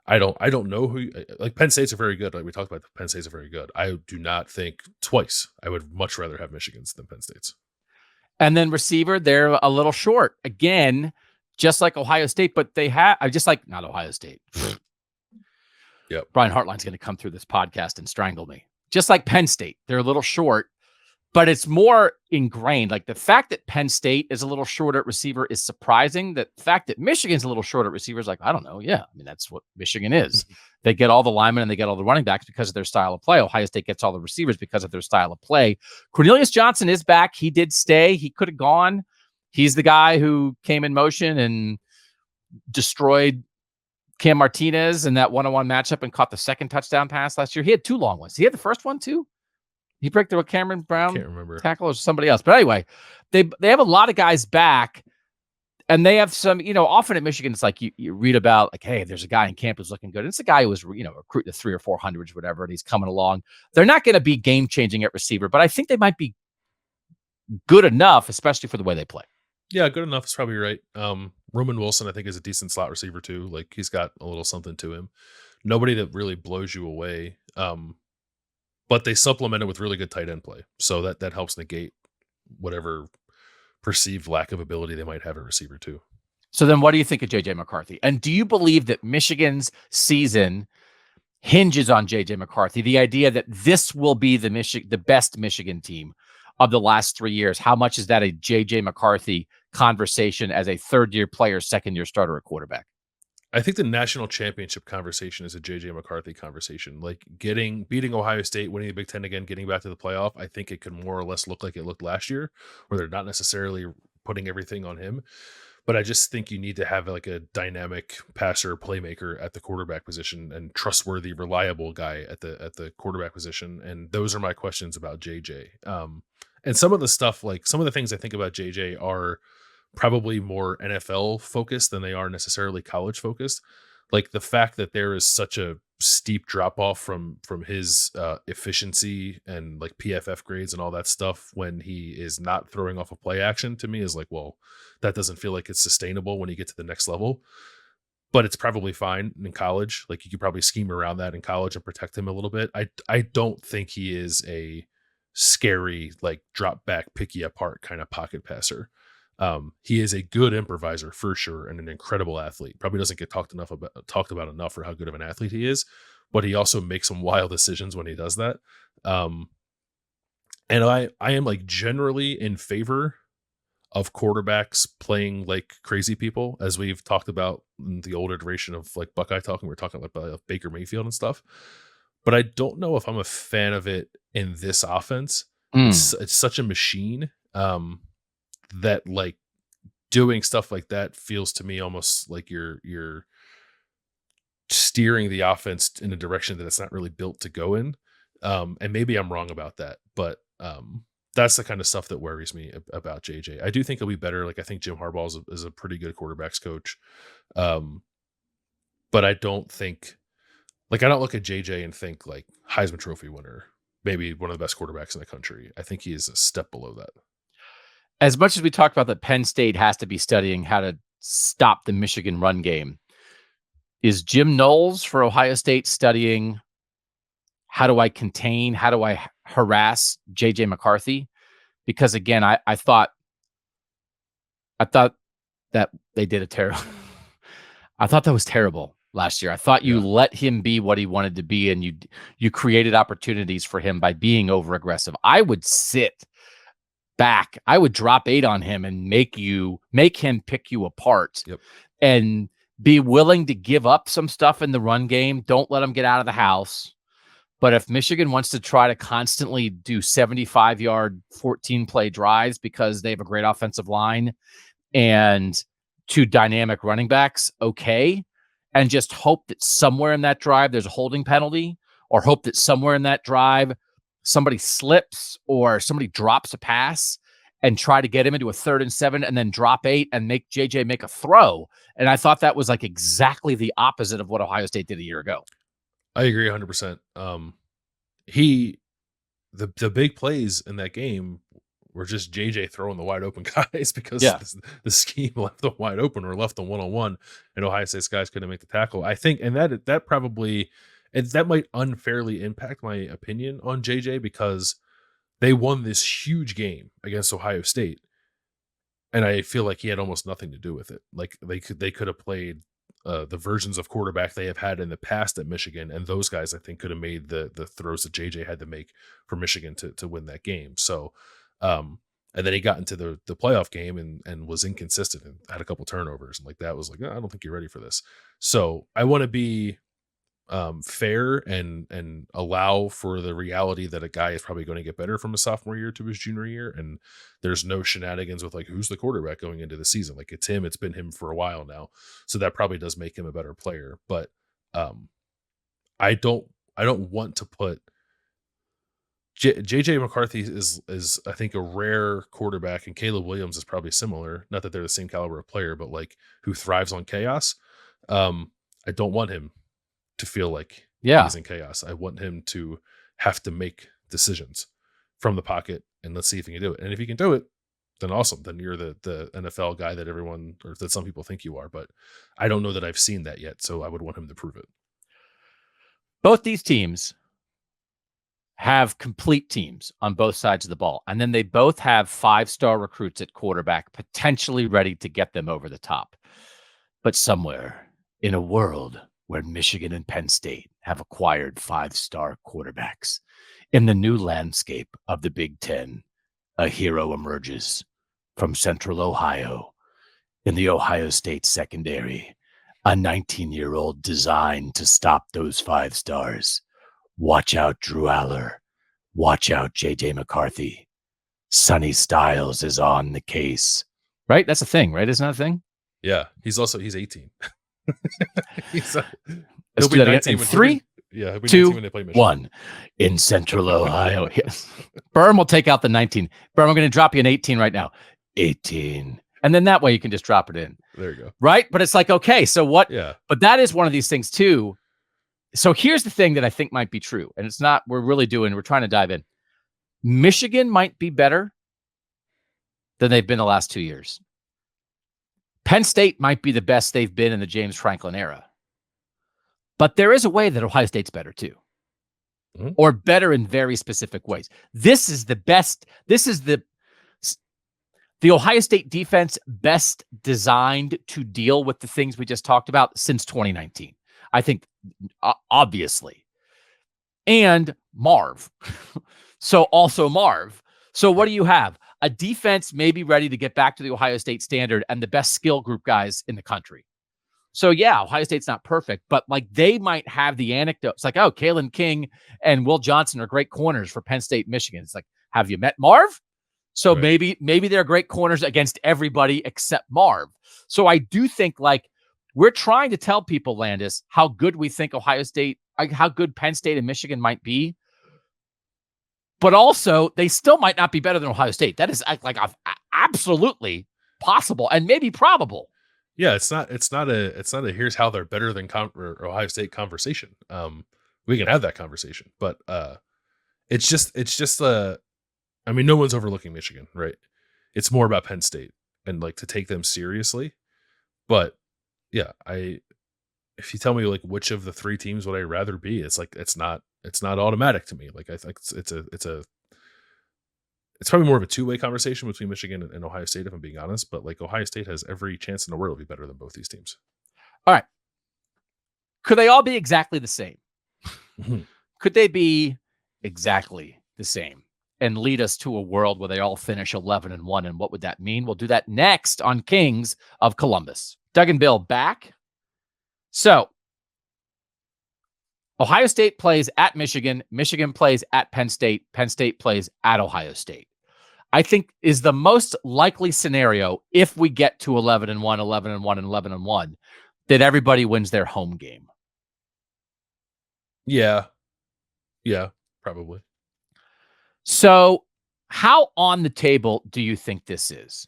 I don't know who, like, Penn State's are very good. Like we talked about, Penn State's are very good. I do not think twice. I would much rather have Michigan's than Penn State's.
And then receiver, they're a little short. Again, just like Ohio State, but they have, not Ohio State.
Yep.
Brian Hartline's going to come through this podcast and strangle me. Just like Penn State, they're a little short, but it's more ingrained. Like, the fact that Penn State is a little short at receiver is surprising. The fact that Michigan's a little short at receiver is like, I don't know. Yeah. I mean, that's what Michigan is. They get all the linemen and they get all the running backs because of their style of play. Ohio State gets all the receivers because of their style of play. Cornelius Johnson is back. He did stay. He could have gone. He's the guy who came in motion and destroyed Cam Martinez in that one-on-one matchup and caught the second touchdown pass last year. He had two long ones. He had the first one too. He broke through a Cameron Brown tackle or somebody else. But anyway, they have a lot of guys back, and they have some, often at Michigan, it's like you read about, like, hey, there's a guy in camp who's looking good. And it's a guy who was, recruiting the 300 or 400s, whatever, and he's coming along. They're not going to be game-changing at receiver, but I think they might be good enough, especially for the way they play.
Yeah, good enough is probably right. Roman Wilson, I think, is a decent slot receiver too. Like, he's got a little something to him. Nobody that really blows you away. But they supplement it with really good tight end play. So that helps negate whatever perceived lack of ability they might have at receiver too.
So then what do you think of JJ McCarthy? And do you believe that Michigan's season hinges on JJ McCarthy? The idea that this will be the best Michigan team of the last 3 years. How much is that a JJ McCarthy conversation as a third-year player, second-year starter at quarterback?
I think the national championship conversation is a JJ McCarthy conversation. Like, beating Ohio State, winning the Big Ten again, getting back to the playoff. I think it could more or less look like it looked last year, where they're not necessarily putting everything on him. But I just think you need to have like a dynamic passer, playmaker at the quarterback position, and trustworthy, reliable guy at the quarterback position. And those are my questions about JJ. And some of the stuff, like some of the things I think about JJ are probably more NFL focused than they are necessarily college focused. Like, the fact that there is such a steep drop off from his efficiency and like PFF grades and all that stuff when he is not throwing off a play action, to me is like, well, that doesn't feel like it's sustainable when you get to the next level. But it's probably fine in college. Like, you could probably scheme around that in college and protect him a little bit. I don't think he is a scary, like, drop back, pick you apart kind of pocket passer. He is a good improviser for sure, and an incredible athlete. Probably doesn't get talked about enough for how good of an athlete he is, but he also makes some wild decisions when he does that. And I am like generally in favor of quarterbacks playing like crazy people, as we've talked about in the old iteration of like Buckeye talking. We're talking about Baker Mayfield and stuff, but I don't know if I'm a fan of it in this offense. It's such a machine. That like doing stuff like that feels to me almost like you're steering the offense in a direction that it's not really built to go in. And maybe I'm wrong about that, but that's the kind of stuff that worries me about JJ. I do think he'll be better. Like, I think Jim Harbaugh is a pretty good quarterbacks coach. But I don't think, like, I don't look at JJ and think like Heisman Trophy winner, maybe one of the best quarterbacks in the country. I think he is a step below that.
As much as we talked about that Penn State has to be studying how to stop the Michigan run game, is Jim Knowles for Ohio State studying how do I harass JJ McCarthy? Because again, I thought that they did a terrible. I thought that was terrible. last year. I thought you let him be what he wanted to be, and you created opportunities for him by being over aggressive. I would sit back. I would drop 8 on him and make him pick you apart.
Yep.
And be willing to give up some stuff in the run game. Don't let him get out of the house. But if Michigan wants to try to constantly do 75-yard, 14-play drives because they have a great offensive line and 2 dynamic running backs, okay. And just hope that somewhere in that drive there's a holding penalty, or hope that somewhere in that drive somebody slips or somebody drops a pass, and try to get him into a 3rd and 7 and then drop 8 and make JJ make a throw. And I thought that was like exactly the opposite of what Ohio State did a year ago.
I agree 100%. The big plays in that game were just JJ throwing the wide open guys because the scheme left them wide open or left them one-on-one, and Ohio State's guys couldn't make the tackle. I think, and that probably, and that might unfairly impact my opinion on JJ because they won this huge game against Ohio State, and I feel like he had almost nothing to do with it. Like they could have played the versions of quarterback they have had in the past at Michigan, and those guys I think could have made the throws that JJ had to make for Michigan to win that game. So, and then he got into the playoff game and was inconsistent and had a couple turnovers, and like that was like, I don't think you're ready for this. So I want to be fair and allow for the reality that a guy is probably going to get better from his sophomore year to his junior year, and there's no shenanigans with like who's the quarterback going into the season. Like it's been him for a while now, so that probably does make him a better player. But I don't want to put JJ McCarthy is I think a rare quarterback, and Caleb Williams is probably similar. Not that they're the same caliber of player, but like who thrives on chaos. I don't want him to feel like he's in chaos. I want him to have to make decisions from the pocket, and let's see if he can do it. And if he can do it, then awesome. Then you're the NFL guy that everyone, or that some people think you are. But I don't know that I've seen that yet, so I would want him to prove it.
Both these teams have complete teams on both sides of the ball, and then they both have 5-star recruits at quarterback, potentially ready to get them over the top. But somewhere in a world where Michigan and Penn State have acquired 5-star quarterbacks, in the new landscape of the Big Ten, a hero emerges from Central Ohio in the Ohio State secondary, a 19-year-old designed to stop those 5 stars. Watch out, Drew Aller. Watch out, J.J. McCarthy. Sonny Styles is on the case. Right? That's a thing, right? Isn't that a thing?
Yeah. He's 18.
Let's do that again. In 3,
he'll be
2,
when they play Michigan.
1 in Central Ohio. Berm will take out the 19. Berm, I'm going to drop you an 18 right now. 18. And then that way you can just drop it in.
There you go.
Right? But it's like, okay, so what?
Yeah.
But that is one of these things too. So here's the thing that I think might be true. And it's not, we're trying to dive in. Michigan might be better than they've been the last 2 years. Penn State might be the best they've been in the James Franklin era. But there is a way that Ohio State's better too. Mm-hmm. Or better in very specific ways. This is the best. This is the Ohio State defense best designed to deal with the things we just talked about since 2019. I think, obviously. And Marv. So also Marv. So what do you have? A defense maybe ready to get back to the Ohio State standard and the best skill group guys in the country. So yeah, Ohio State's not perfect, but like they might have the anecdotes like, oh, Kalen King and Will Johnson are great corners for Penn State, Michigan. It's like, have you met Marv? So right. maybe they're great corners against everybody except Marv. So I do think like we're trying to tell people, Landis, how good we think Ohio State, how good Penn State and Michigan might be. But also, they still might not be better than Ohio State. That is like absolutely possible and maybe probable.
Yeah, it's not a here's how they're better than Ohio State conversation. We can have that conversation, but it's just I mean, no one's overlooking Michigan, right? It's more about Penn State and like to take them seriously. But yeah, if you tell me like which of the 3 teams would I rather be, it's like it's not automatic to me. Like I think it's probably more of a 2-way conversation between Michigan and Ohio State, if I'm being honest. But like Ohio State has every chance in the world to be better than both these teams.
All right. Could they all be exactly the same?
Mhm.
Could they be exactly the same and lead us to a world where they all finish 11-1? And what would that mean? We'll do that next on Kings of Columbus. Doug and Bill back. So Ohio State plays at Michigan. Michigan plays at Penn State. Penn State plays at Ohio State. I think is the most likely scenario if we get to 11-1, 11-1, and 11-1, that everybody wins their home game.
Yeah, probably.
So how on the table do you think this is?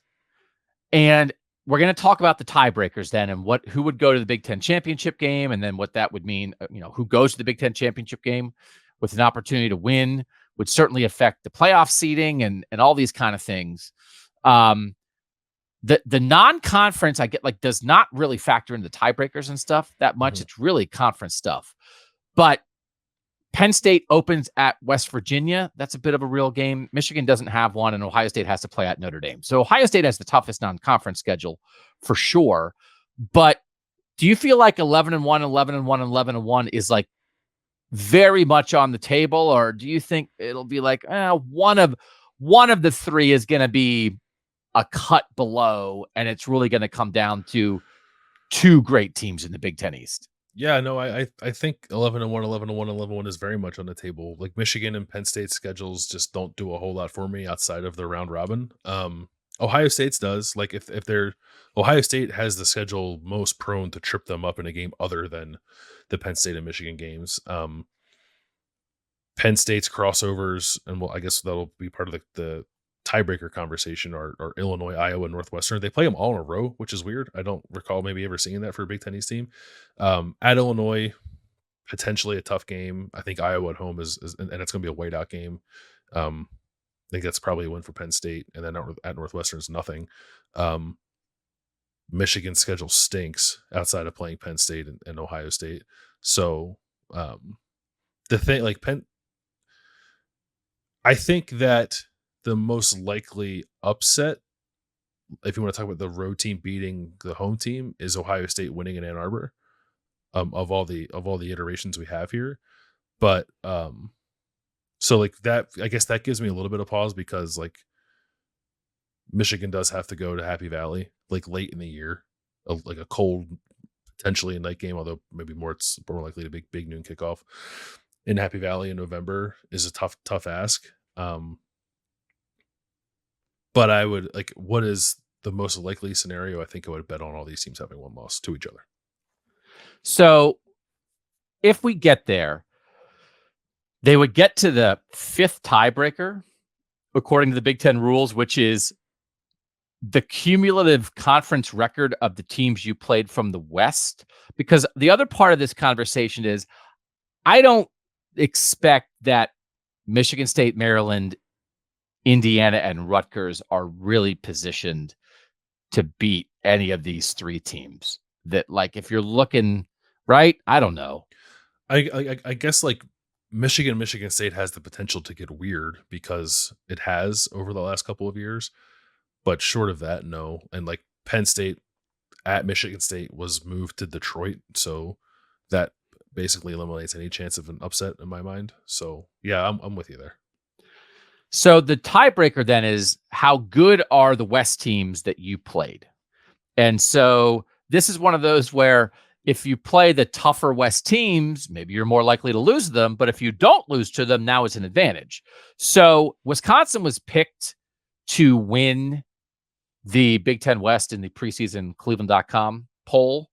And we're going to talk about the tiebreakers then and who would go to the Big Ten championship game and then what that would mean. Who goes to the Big Ten championship game with an opportunity to win would certainly affect the playoff seeding and all these kind of things. The non-conference I get does not really factor into the tiebreakers and stuff that much. Mm-hmm. It's really conference stuff. But Penn State opens at West Virginia. That's a bit of a real game. Michigan doesn't have one, and Ohio State has to play at Notre Dame. So Ohio State has the toughest non-conference schedule for sure. But do you feel like 11-1, 11-1, 11-1 is very much on the table, or do you think it'll be one of the three is going to be a cut below, and it's really going to come down to two great teams in the Big Ten East?
Yeah, no, I think 11-1, 11-1, 11-1 is very much on the table. Michigan and Penn State schedules just don't do a whole lot for me outside of the round robin. Ohio State's does. If Ohio State has the schedule most prone to trip them up in a game other than the Penn State and Michigan games. Penn State's crossovers, and I guess that'll be part of the tiebreaker conversation, are Illinois, Iowa, Northwestern. They play them all in a row, which is weird. I don't recall maybe ever seeing that for a Big Ten East team. At Illinois, potentially a tough game. I think Iowa at home is and it's going to be a whiteout game. I think that's probably a win for Penn State, and then at Northwestern is nothing. Michigan's schedule stinks outside of playing Penn State and Ohio State. So the thing, I think that the most likely upset, if you want to talk about the road team beating the home team, is Ohio State winning in Ann Arbor. Of all the iterations we have here, but so that, I guess that gives me a little bit of pause because Michigan does have to go to Happy Valley late in the year, a cold, potentially a night game, although maybe it's more likely to be big noon kickoff in Happy Valley in November is a tough ask. But I would what is the most likely scenario? I think I would bet on all these teams having one loss to each other.
So if we get there, they would get to the fifth tiebreaker, according to the Big Ten rules, which is the cumulative conference record of the teams you played from the West. Because the other part of this conversation is I don't expect that Michigan State, Maryland, Indiana, and Rutgers are really positioned to beat any of these three teams. That if you're looking right, I don't know.
I guess Michigan State has the potential to get weird because it has over the last couple of years, but short of that, no. And Penn State at Michigan State was moved to Detroit, so that basically eliminates any chance of an upset in my mind. So yeah, I'm with you there.
So the tiebreaker then is how good are the West teams that you played? And so this is one of those where if you play the tougher West teams, maybe you're more likely to lose them. But if you don't lose to them, now it's an advantage. So Wisconsin was picked to win the Big Ten West in the preseason Cleveland.com poll.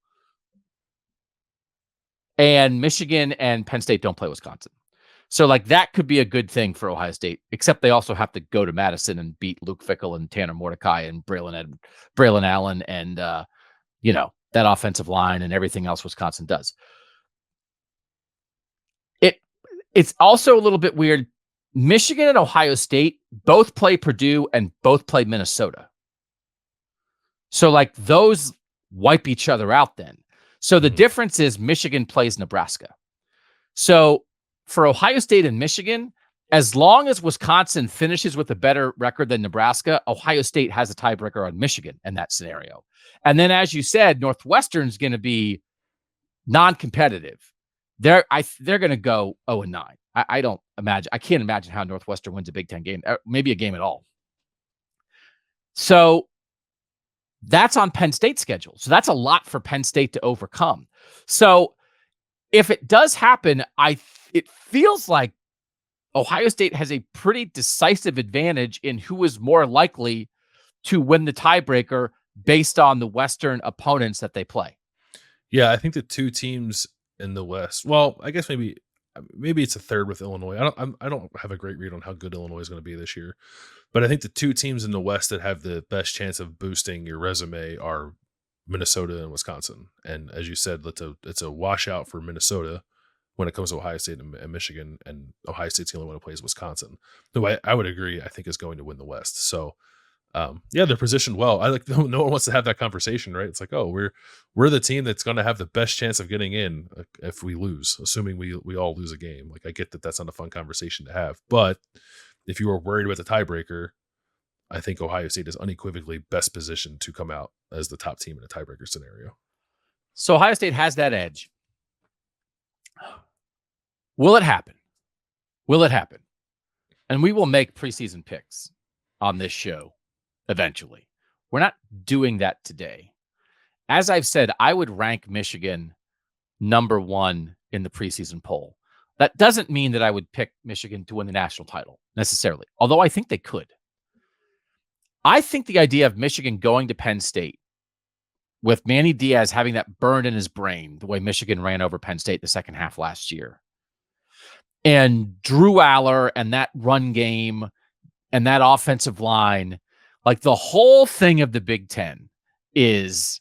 And Michigan and Penn State don't play Wisconsin. So that could be a good thing for Ohio State, except they also have to go to Madison and beat Luke Fickell and Tanner Mordecai and Braylon Allen and, that offensive line and everything else Wisconsin does. It's also a little bit weird. Michigan and Ohio State both play Purdue and both play Minnesota. So those wipe each other out then. So the difference is Michigan plays Nebraska. So for Ohio State and Michigan, as long as Wisconsin finishes with a better record than Nebraska, Ohio State has a tiebreaker on Michigan in that scenario. And then, as you said, Northwestern's going to be non-competitive, they're going to go 0-9. I can't imagine how Northwestern wins a Big Ten game, maybe a game at all. So that's on Penn State's schedule. So that's a lot for Penn State to overcome. So if it does happen, it feels like Ohio State has a pretty decisive advantage in who is more likely to win the tiebreaker based on the Western opponents that they play.
Yeah, I think the two teams in the West. Well, I guess maybe it's a third with Illinois. I don't have a great read on how good Illinois is going to be this year, but I think the two teams in the West that have the best chance of boosting your resume are Minnesota and Wisconsin. And as you said, it's a washout for Minnesota when it comes to Ohio State and Michigan, and Ohio State's the only one who plays Wisconsin. Who I would agree, I think is going to win the West. So. Yeah, they're positioned well. No one wants to have that conversation, right? It's like, oh, we're the team that's going to have the best chance of getting in if we lose, assuming we all lose a game. Like, I get that that's not a fun conversation to have, but if you are worried about the tiebreaker, I think Ohio State is unequivocally best positioned to come out as the top team in a tiebreaker scenario.
So Ohio State has that edge. Will it happen? Will it happen? And we will make preseason picks on this show. Eventually. We're not doing that today. As I've said, I would rank Michigan number 1 in the preseason poll. That doesn't mean that I would pick Michigan to win the national title necessarily, although I think they could. I think the idea of Michigan going to Penn State with Manny Diaz having that burned in his brain, the way Michigan ran over Penn State the second half last year, and Drew Aller and that run game and that offensive line, like the whole thing of the Big Ten is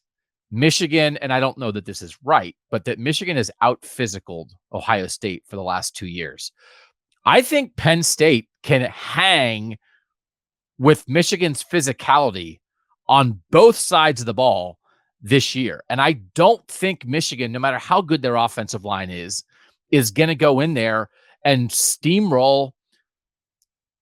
Michigan, and I don't know that this is right, but that Michigan has out-physicaled Ohio State for the last 2 years. I think Penn State can hang with Michigan's physicality on both sides of the ball this year. And I don't think Michigan, no matter how good their offensive line is going to go in there and steamroll.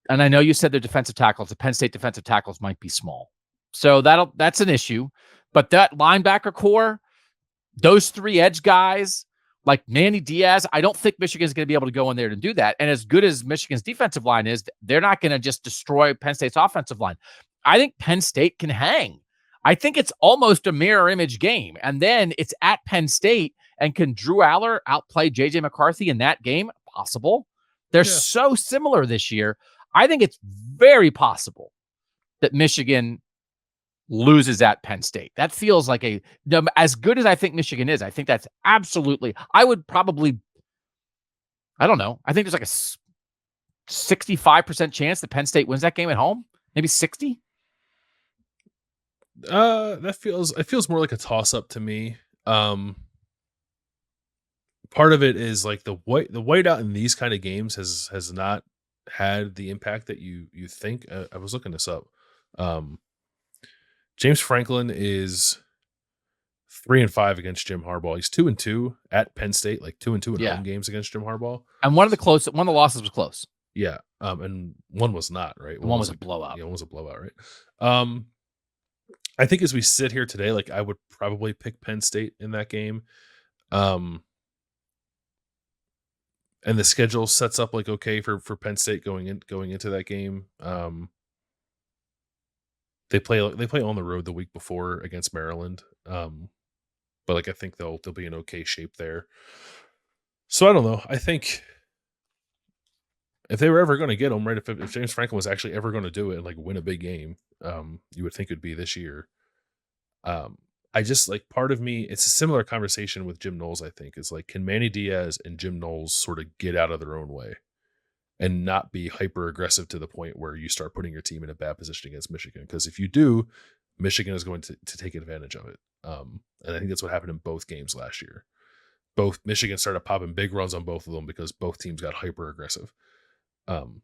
And I know you said their defensive tackles, the Penn State defensive tackles might be small. So that's an issue. But that linebacker core, those 3 edge guys, like Manny Diaz, I don't think Michigan's going to be able to go in there to do that. And as good as Michigan's defensive line is, they're not going to just destroy Penn State's offensive line. I think Penn State can hang. I think it's almost a mirror image game. And then it's at Penn State, and can Drew Aller outplay J.J. McCarthy in that game? Possible. They're so similar this year. I think it's very possible that Michigan loses at Penn State. That feels like as good as I think Michigan is, I think that's absolutely, I would probably, I don't know. I think there's like a 65% chance that Penn State wins that game at home. Maybe 60.
It feels more like a toss up to me. Part of it is like the whiteout in these kind of games has not had the impact that you think. I was looking this up. James Franklin is 3-5 against Jim Harbaugh. He's 2-2 at Penn State, like 2-2 in home games against Jim Harbaugh.
And one of the losses was close.
Yeah. And one was not, right?
One was a blowout.
Yeah, one was a blowout, right? I think as we sit here today, like I would probably pick Penn State in that game. And the schedule sets up like okay for Penn State going into that game. They play on the road the week before against Maryland. But like I think they'll be in okay shape there. So I don't know. I think if they were ever going to get them, right, if James Franklin was actually ever going to do it and like win a big game, you would think it'd be this year. I just like part of me, it's a similar conversation with Jim Knowles, I think, is like, can Manny Diaz and Jim Knowles sort of get out of their own way and not be hyper aggressive to the point where you start putting your team in a bad position against Michigan? Because if you do, Michigan is going to take advantage of it. And I think that's what happened in both games last year. Both Michigan started popping big runs on both of them because both teams got hyper aggressive. And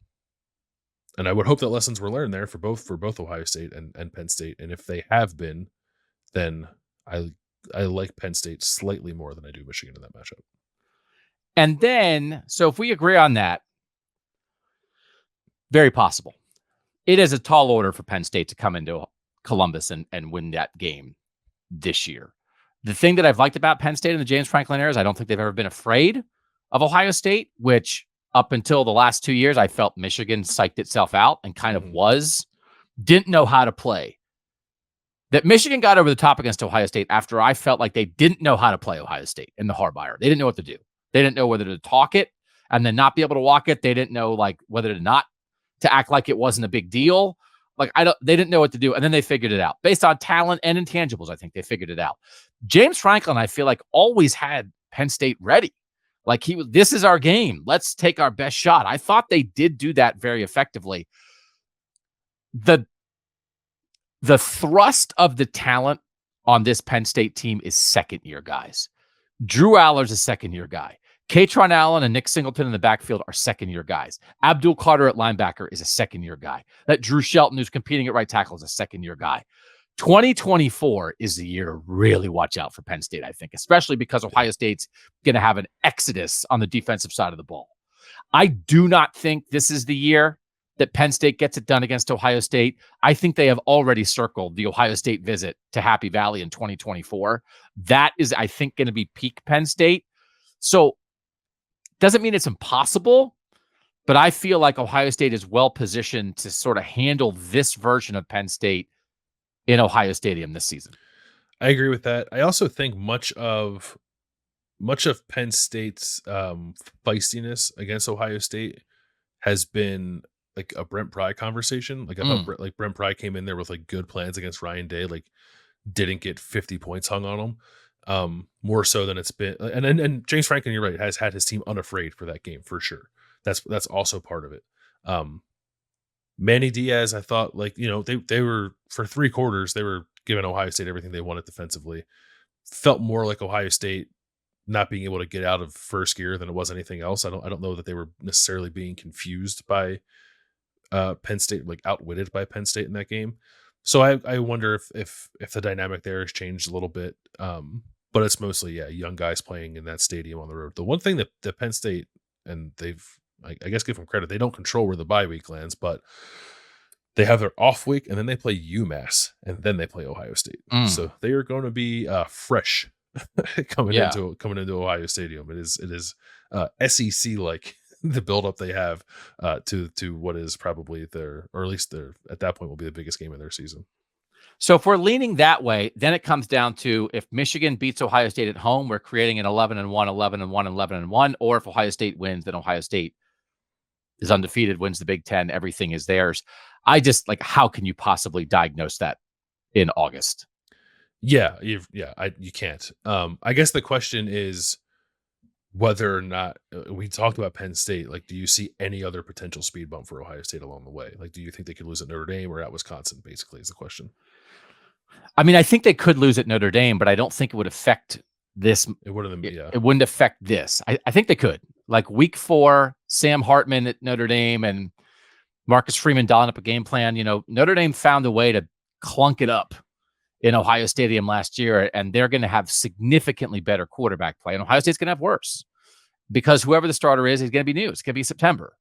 I would hope that lessons were learned there for both Ohio State and Penn State. And if they have been, then I like Penn State slightly more than I do Michigan in that matchup.
And then, so if we agree on that, very possible. It is a tall order for Penn State to come into Columbus and win that game this year. The thing that I've liked about Penn State in the James Franklin era is I don't think they've ever been afraid of Ohio State, which up until the last 2 years, I felt Michigan psyched itself out and kind of didn't know how to play. That Michigan got over the top against Ohio State after I felt like they didn't know how to play Ohio State in the Harbaugh era. They didn't know what to do. They didn't know whether to talk it and then not be able to walk it. They didn't know like whether to act like it wasn't a big deal. They didn't know what to do. And then they figured it out based on talent and intangibles. I think they figured it out. James Franklin, I feel like always had Penn State ready. Like this is our game. Let's take our best shot. I thought they did do that very effectively. The thrust of the talent on this Penn State team is second-year guys. Drew Aller's a second-year guy. Katron Allen and Nick Singleton in the backfield are second-year guys. Abdul Carter at linebacker is a second-year guy. That Drew Shelton, who's competing at right tackle, is a second-year guy. 2024 is the year to really watch out for Penn State, I think, especially because Ohio State's going to have an exodus on the defensive side of the ball. I do not think this is the year that Penn State gets it done against Ohio State. I think they have already circled the Ohio State visit to Happy Valley in 2024. That is, I think, going to be peak Penn State. So doesn't mean it's impossible, but I feel like Ohio State is well positioned to sort of handle this version of Penn State in Ohio Stadium this season.
I agree with that. I also think much of Penn State's feistiness against Ohio State has been like a Brent Pry conversation. Like I thought Brent Pry came in there with like good plans against Ryan Day, like didn't get 50 points hung on him. More so than it's been. And James Franklin, you're right, has had his team unafraid for that game for sure. That's also part of it. Manny Diaz, I thought they were for 3 quarters, they were giving Ohio State everything they wanted defensively. Felt more like Ohio State not being able to get out of first gear than it was anything else. I don't know that they were necessarily being confused by Penn State, like outwitted by Penn State in that game. So I wonder if the dynamic there has changed a little bit. But it's mostly, young guys playing in that stadium on the road. The one thing that Penn State, and they've, I guess give them credit, they don't control where the bye week lands, but they have their off week and then they play UMass and then they play Ohio State. So they are going to be fresh coming into Ohio Stadium. It is SEC like the buildup they have to what is probably or at least at that point will be the biggest game of their season.
So if we're leaning that way, then it comes down to if Michigan beats Ohio State at home, we're creating an 11-1, 11-1, 11-1, or if Ohio State wins, then Ohio State is undefeated, wins the Big Ten, everything is theirs. I just how can you possibly diagnose that in August?
You can't. I guess the question is whether or not we talked about Penn State. Like, do you see any other potential speed bump for Ohio State along the way? Like, do you think they could lose at Notre Dame or at Wisconsin? Basically, is the question.
I mean, I think they could lose at Notre Dame, but I don't think it would affect this.
It wouldn't.
It wouldn't affect this. I think they could. Like week 4, Sam Hartman at Notre Dame and Marcus Freeman dialing up a game plan. Notre Dame found a way to clunk it up in Ohio Stadium last year, and they're going to have significantly better quarterback play. And Ohio State's going to have worse because whoever the starter is going to be new. It's going to be September.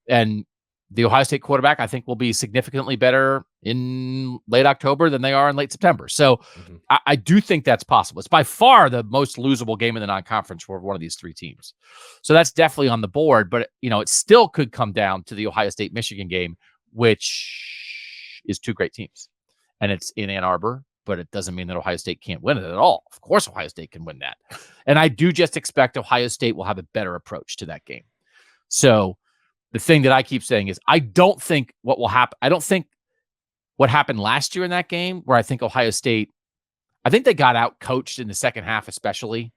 And the Ohio State quarterback, I think, will be significantly better in late October than they are in late September. So I do think that's possible. It's by far the most losable game in the non-conference for one of these 3 teams. So that's definitely on the board. But, it still could come down to the Ohio State-Michigan game, which is 2 great teams. And it's in Ann Arbor, but it doesn't mean that Ohio State can't win it at all. Of course, Ohio State can win that. And I do just expect Ohio State will have a better approach to that game. So the thing that I keep saying is I don't think what will happen. I don't think what happened last year in that game where I think Ohio State, I think they got out coached in the second half, especially.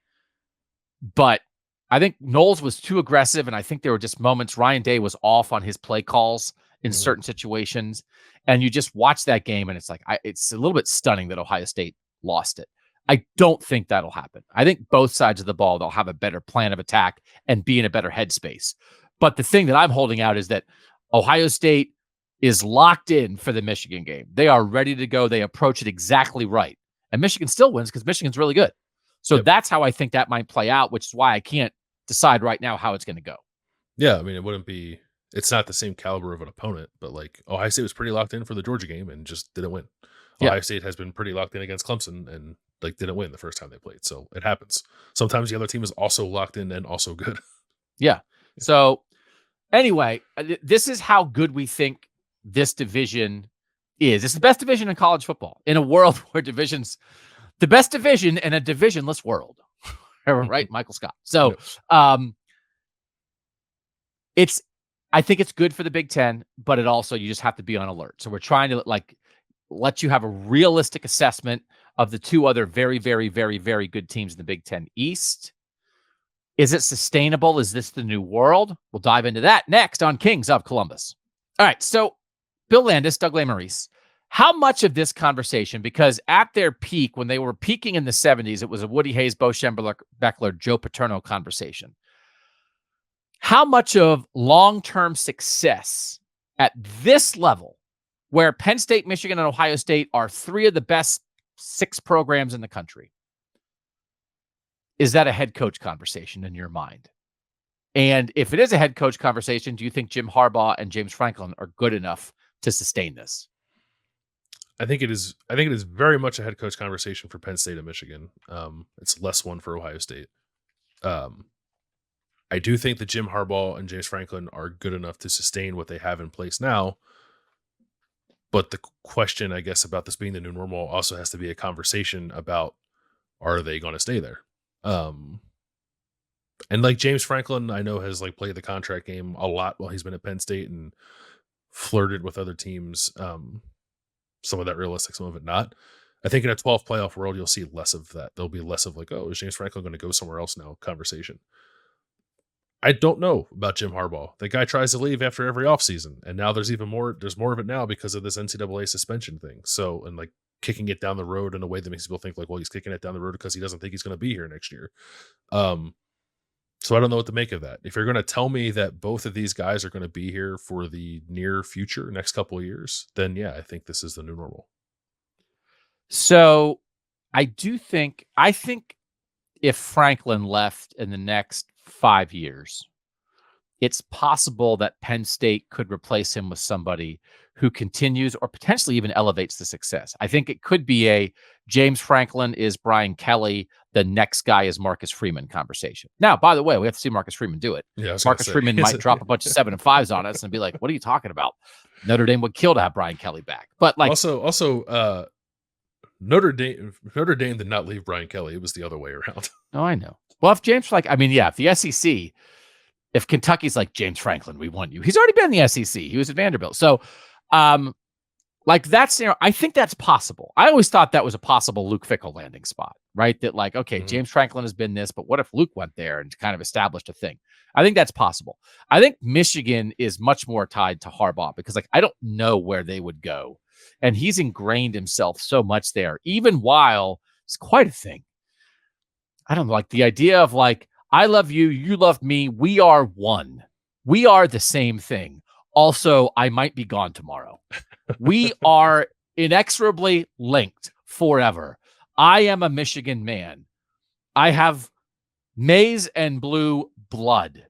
But I think Knowles was too aggressive. And I think there were just moments Ryan Day was off on his play calls in certain situations. And you just watch that game and it's like, it's a little bit stunning that Ohio State lost it. I don't think that'll happen. I think both sides of the ball, they'll have a better plan of attack and be in a better headspace. But the thing that I'm holding out is that Ohio State is locked in for the Michigan game. They are ready to go. They approach it exactly right. And Michigan still wins because Michigan's really good. So that's how I think that might play out, which is why I can't decide right now how it's going to go.
Yeah, I mean, it's not the same caliber of an opponent, but like Ohio State was pretty locked in for the Georgia game and just didn't win. Ohio State has been pretty locked in against Clemson and didn't win the first time they played. So it happens. Sometimes the other team is also locked in and also good.
Yeah. So anyway, this is how good we think this division is. It's the best division in college football in a world where the best division in a divisionless world. Right, Michael Scott. So, I think it's good for the Big Ten, but it also, you just have to be on alert. So we're trying to let you have a realistic assessment of the two other very, very, very, very good teams in the Big Ten East. Is it sustainable? Is this the new world? We'll dive into that next on Kings of Columbus. All right. So Bill Landis, Doug Lesmerises, how much of this conversation, because at their peak, when they were peaking in the 70s, it was a Woody Hayes, Bo Schembechler, Joe Paterno conversation. How much of long-term success at this level, where Penn State, Michigan, and Ohio State are three of the best 6 programs in the country, is that a head coach conversation in your mind? And if it is a head coach conversation, do you think Jim Harbaugh and James Franklin are good enough to sustain this?
I think it is very much a head coach conversation for Penn State and Michigan. It's less one for Ohio State. I do think that Jim Harbaugh and James Franklin are good enough to sustain what they have in place now. But the question, I guess, about this being the new normal also has to be a conversation about, are they going to stay there? And James Franklin, I know, has played the contract game a lot while he's been at Penn State and flirted with other teams. Some of that realistic, some of it not. I think in a 12 playoff world, you'll see less of that. There'll be less of is James Franklin going to go somewhere else now conversation. I don't know about Jim Harbaugh. The guy tries to leave after every offseason, and now there's more of it now because of this NCAA suspension thing. So, and kicking it down the road in a way that makes people think he's kicking it down the road because he doesn't think he's going to be here next year. So I don't know what to make of that. If you're going to tell me that both of these guys are going to be here for the near future, next couple of years, then yeah, I think this is the new normal.
So I think if Franklin left in the next 5 years, it's possible that Penn State could replace him with somebody who continues or potentially even elevates the success. I think it could be a James Franklin is Brian Kelly, the next guy is Marcus Freeman conversation. Now, by the way, we have to see Marcus Freeman do it.
Yeah,
Marcus Freeman might drop a bunch of 7 and 5s on us and be like, what are you talking about? Notre Dame would kill to have Brian Kelly back. But
also Notre Dame did not leave Brian Kelly. It was the other way around.
Oh, I know. Well, if James, if the SEC, if Kentucky's James Franklin, we want you. He's already been in the SEC. He was at Vanderbilt. So, that scenario, I think that's possible. I always thought that was a possible Luke Fickell landing spot, right? That James Franklin has been this, but what if Luke went there and kind of established a thing? I think that's possible. I think Michigan is much more tied to Harbaugh because I don't know where they would go. And he's ingrained himself so much there, even while it's quite a thing. I don't know, the idea of I love you, you love me, we are one. We are the same thing. Also, I might be gone tomorrow. We are inexorably linked forever. I am a Michigan man. I have maize and blue blood.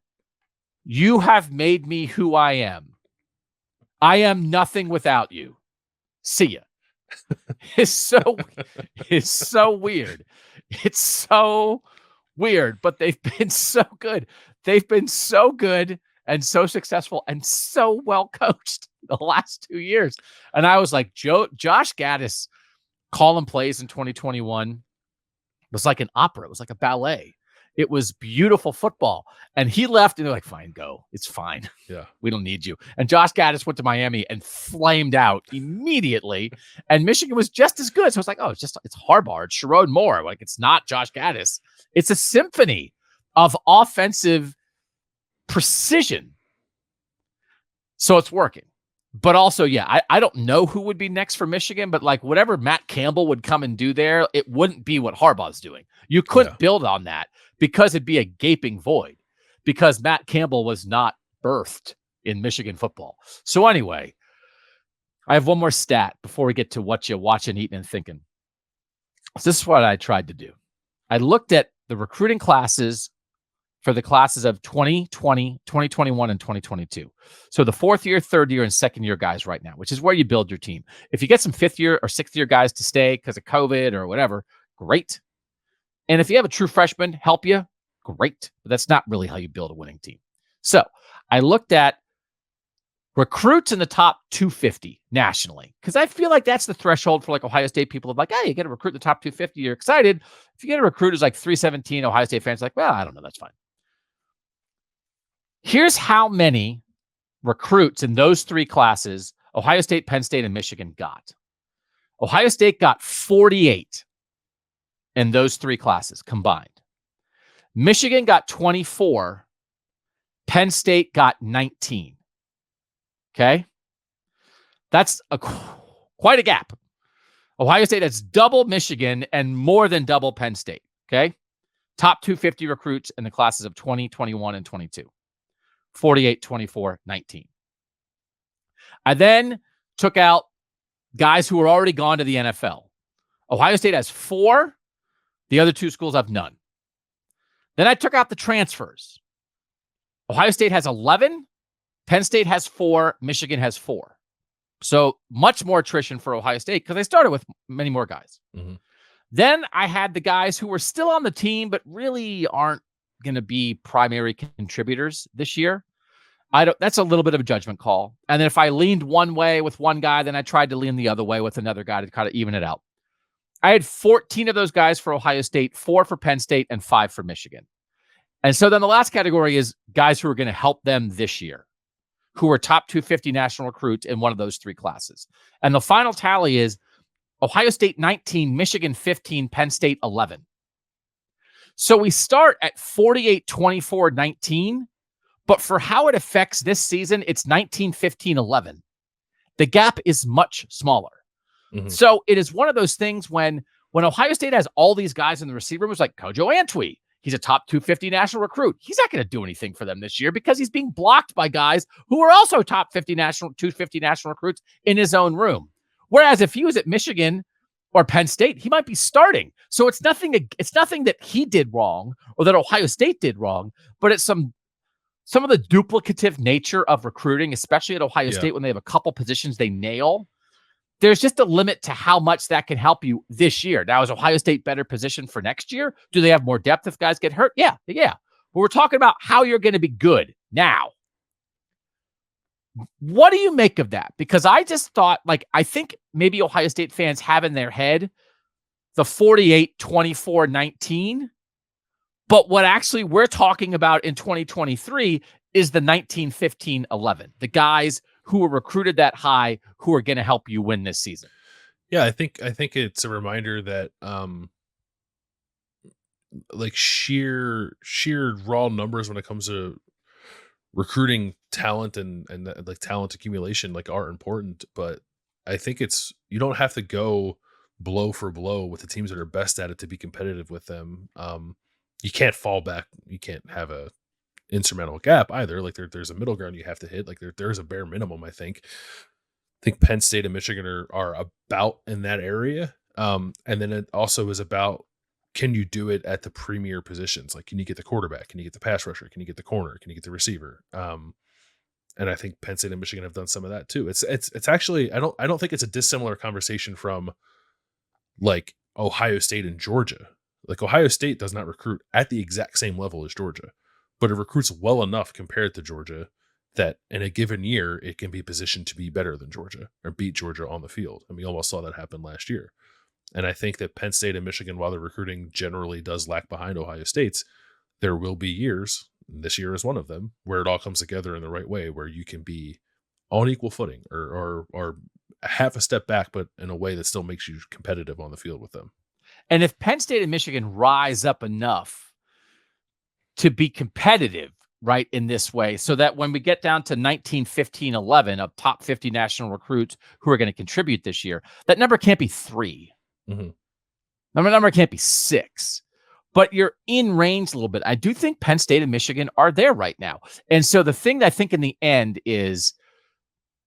You have made me who I am. I am nothing without you. See ya. It's so weird. It's so weird, but they've been so good. They've been so good and so successful and so well coached the last 2 years. And I was Josh Gaddis calling plays in 2021 was like an opera. It was like a ballet. It was beautiful football. And he left and they're fine, go. It's fine.
Yeah.
We don't need you. And Josh Gaddis went to Miami and flamed out immediately. And Michigan was just as good. So it's Harbaugh. It's Sherrod Moore. It's not Josh Gaddis. It's a symphony of offensive precision. So it's working. But also, yeah, I don't know who would be next for Michigan, but whatever Matt Campbell would come and do there, it wouldn't be what Harbaugh's doing. You couldn't build on that because it'd be a gaping void because Matt Campbell was not birthed in Michigan football. So anyway, I have one more stat before we get to Whatcha Watchin, Eatin, and Thinkin. So this is what I tried to do. I looked at the recruiting classes for the classes of 2020, 2021, and 2022. So the 4th year, 3rd year, and 2nd year guys right now, which is where you build your team. If you get some 5th year or 6th year guys to stay because of COVID or whatever, great. And if you have a true freshman help you, great. But that's not really how you build a winning team. So I looked at recruits in the top 250 nationally, because I feel like that's the threshold for like Ohio State people of like, hey, you get a recruit in the top 250, you're excited. If you get a recruit who's like 317, Ohio State fans are like, well, I don't know, that's fine. Here's how many recruits in those three classes Ohio State, Penn State, and Michigan got. Ohio State got 48 in those three classes combined. Michigan got 24. Penn State got 19. Okay? That's quite a gap. Ohio State has double Michigan and more than double Penn State. Okay? Top 250 recruits in the classes of 20, 21, and 22. 48, 24, 19. I then took out guys who were already gone to the NFL. Ohio State has 4. The other 2 schools have none. Then I took out the transfers. Ohio State has 11. Penn State has 4. Michigan has 4. So much more attrition for Ohio State because they started with many more guys. Mm-hmm. Then I had the guys who were still on the team but really aren't going to be primary contributors this year. That's a little bit of a judgment call. And then if I leaned one way with one guy, then I tried to lean the other way with another guy to kind of even it out. I had 14 of those guys for Ohio State, 4 for Penn State, and 5 for Michigan. And so then the last category is guys who are going to help them this year, who are top 250 national recruits in one of those 3 classes. And the final tally is Ohio State 19, Michigan 15, Penn State 11. So we start at 48, 24, 19. But for how it affects this season, it's 19, 15, 11. The gap is much smaller. Mm-hmm. So it is one of those things when Ohio State has all these guys in the receiver room, it's like Kojo Antwi. He's a top 250 national recruit. He's not going to do anything for them this year because he's being blocked by guys who are also top 250 national recruits in his own room. Whereas if he was at Michigan or Penn State, he might be starting. So it's nothing that he did wrong or that Ohio State did wrong, but it's some of the duplicative nature of recruiting, especially at Ohio State when they have a couple positions they nail. There's just a limit to how much that can help you this year. Now, is Ohio State better positioned for next year? Do they have more depth if guys get hurt? Yeah. But we're talking about how you're going to be good now. What do you make of that? Because I just thought, I think maybe Ohio State fans have in their head the 48, 24, 19. But what actually we're talking about in 2023 is the 19, 15, 11. The guys who were recruited that high who are going to help you win this season.
Yeah, I think it's a reminder that sheer raw numbers when it comes to recruiting talent and talent accumulation are important, but I think you don't have to go blow for blow with the teams that are best at it to be competitive with them. You can't fall back. You can't have a insurmountable gap either. There's a middle ground you have to hit. There's a bare minimum. I think Penn State and Michigan are about in that area. And then it also is about, can you do it at the premier positions? Can you get the quarterback? Can you get the pass rusher? Can you get the corner? Can you get the receiver? And I think Penn State and Michigan have done some of that too. It's actually, I don't think it's a dissimilar conversation from Ohio State and Georgia. Ohio State does not recruit at the exact same level as Georgia, but it recruits well enough compared to Georgia that in a given year, it can be positioned to be better than Georgia or beat Georgia on the field. And we almost saw that happen last year. And I think that Penn State and Michigan, while their recruiting generally does lag behind Ohio State's, there will be years, and this year is one of them, where it all comes together in the right way, where you can be on equal footing or half a step back, but in a way that still makes you competitive on the field with them.
And if Penn State and Michigan rise up enough to be competitive, right, in this way, so that when we get down to 19, 15, 11 of top 50 national recruits who are going to contribute this year, that number can't be 3. Mm-hmm. Number can't be 6. But you're in range a little bit. I do think Penn State and Michigan are there right now. And so the thing that I think in the end is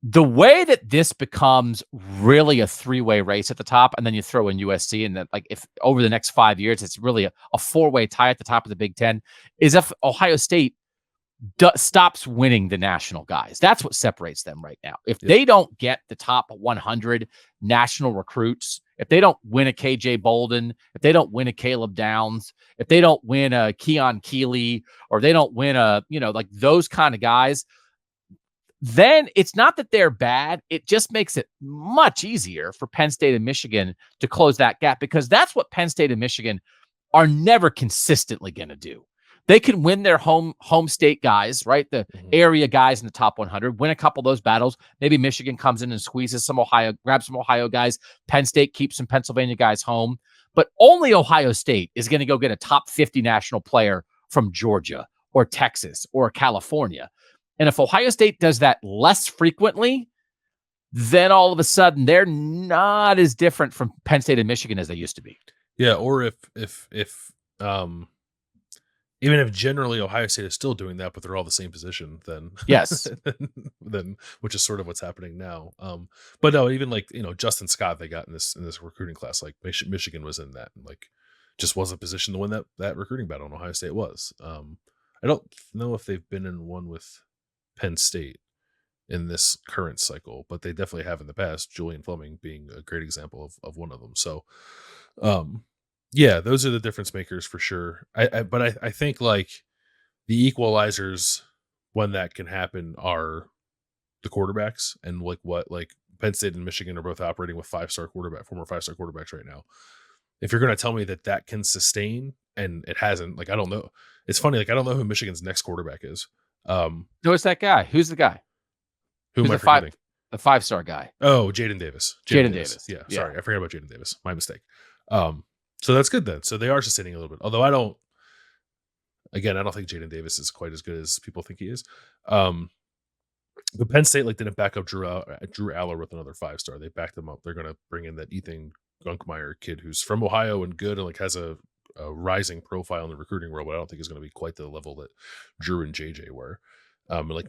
the way that this becomes really a 3-way race at the top, and then you throw in USC, and then if over the next 5 years, it's really a 4-way tie at the top of the Big Ten, is if Ohio State stops winning the national guys. That's what separates them right now. If they don't get the top 100 national recruits, if they don't win a KJ Bolden, if they don't win a Caleb Downs, if they don't win a Keon Keeley, or they don't win a, like those kind of guys, then it's not that they're bad. It just makes it much easier for Penn State and Michigan to close that gap, because that's what Penn State and Michigan are never consistently going to do. They can win their home state guys, right? The area guys in the top 100, win a couple of those battles. Maybe Michigan comes in and squeezes grabs some Ohio guys. Penn State keeps some Pennsylvania guys home. But only Ohio State is going to go get a top 50 national player from Georgia or Texas or California. And if Ohio State does that less frequently, then all of a sudden they're not as different from Penn State and Michigan as they used to be.
Yeah, or if even if generally Ohio State is still doing that, but they're all the same position, then
yes,
then which is sort of what's happening now. But no, even Justin Scott they got in this recruiting class, like Michigan was in that, and like just wasn't positioned to win that recruiting battle. And Ohio State was. I don't know if they've been in one with Penn State in this current cycle, but they definitely have in the past. Julian Fleming being a great example of one of them. So, yeah, those are the difference makers for sure. But I think like the equalizers when that can happen are the quarterbacks, and like Penn State and Michigan are both operating with former 5-star quarterbacks right now. If you're going to tell me that can sustain, and it hasn't, like, I don't know. It's funny, like I don't know who Michigan's next quarterback is.
No, it's that guy. Who's the guy?
Who am I forgetting?
The 5-star guy.
Oh, Jaden Davis.
Jaden Davis.
Yeah, sorry, I forgot about Jaden Davis. My mistake. So that's good then. So they are sustaining a little bit. Although I don't think Jaden Davis is quite as good as people think he is. But Penn State didn't back up Drew Aller with another 5-star. They backed him up. They're going to bring in that Ethan Gunkmeyer kid who's from Ohio and good and has a rising profile in the recruiting world, but I don't think is going to be quite the level that Drew and JJ were.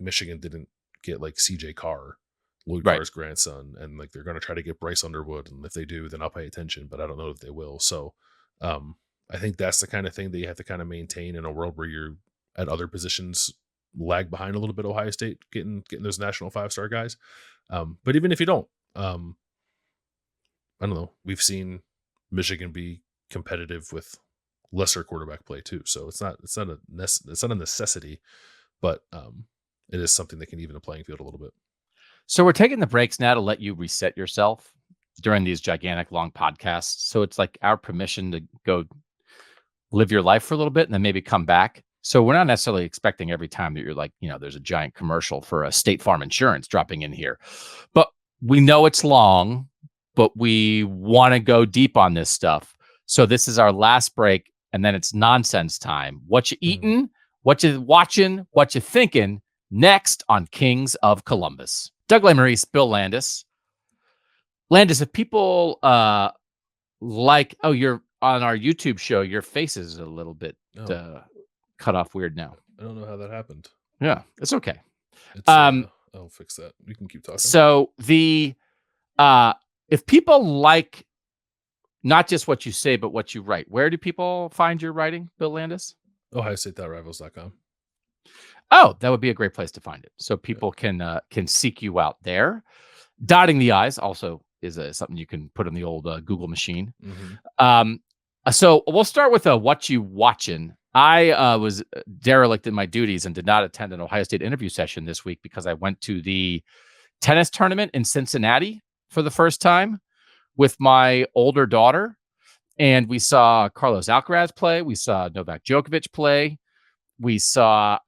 Michigan didn't get CJ Carr, Lloyd Carr's grandson, and they're going to try to get Bryce Underwood, and if they do, then I'll pay attention, but I don't know if they will. So I think that's the kind of thing that you have to kind of maintain in a world where you're at other positions lag behind a little bit. Ohio State getting those national 5-star guys, but even if you don't, I don't know. We've seen Michigan be competitive with lesser quarterback play too, so it's not a necessity, but it is something that can even the playing field a little bit.
So we're taking the breaks now to let you reset yourself during these gigantic long podcasts. So it's like our permission to go live your life for a little bit and then maybe come back. So we're not necessarily expecting every time that you're there's a giant commercial for a State Farm Insurance dropping in here, but we know it's long, but we want to go deep on this stuff. So this is our last break, and then it's nonsense time. Whatcha Eatin, Whatcha Watchin, Whatcha Thinkin, next on Kings of Columbus. Doug Lesmerises, Bill Landis. Landis, if people you're on our YouTube show, your face is a little bit cut off weird now.
I don't know how that happened.
Yeah, it's okay.
I'll fix that. We can keep talking.
So if people like not just what you say, but what you write, where do people find your writing, Bill Landis?
OhioState.Rivals.com.
Oh, that would be a great place to find it. So people can seek you out there. Dotting the I's also is something you can put on the old Google machine. So we'll start with Whatcha Watchin. I was derelict in my duties and did not attend an Ohio State interview session this week because I went to the tennis tournament in Cincinnati for the first time with my older daughter. And we saw Carlos Alcaraz play. We saw Novak Djokovic play. We saw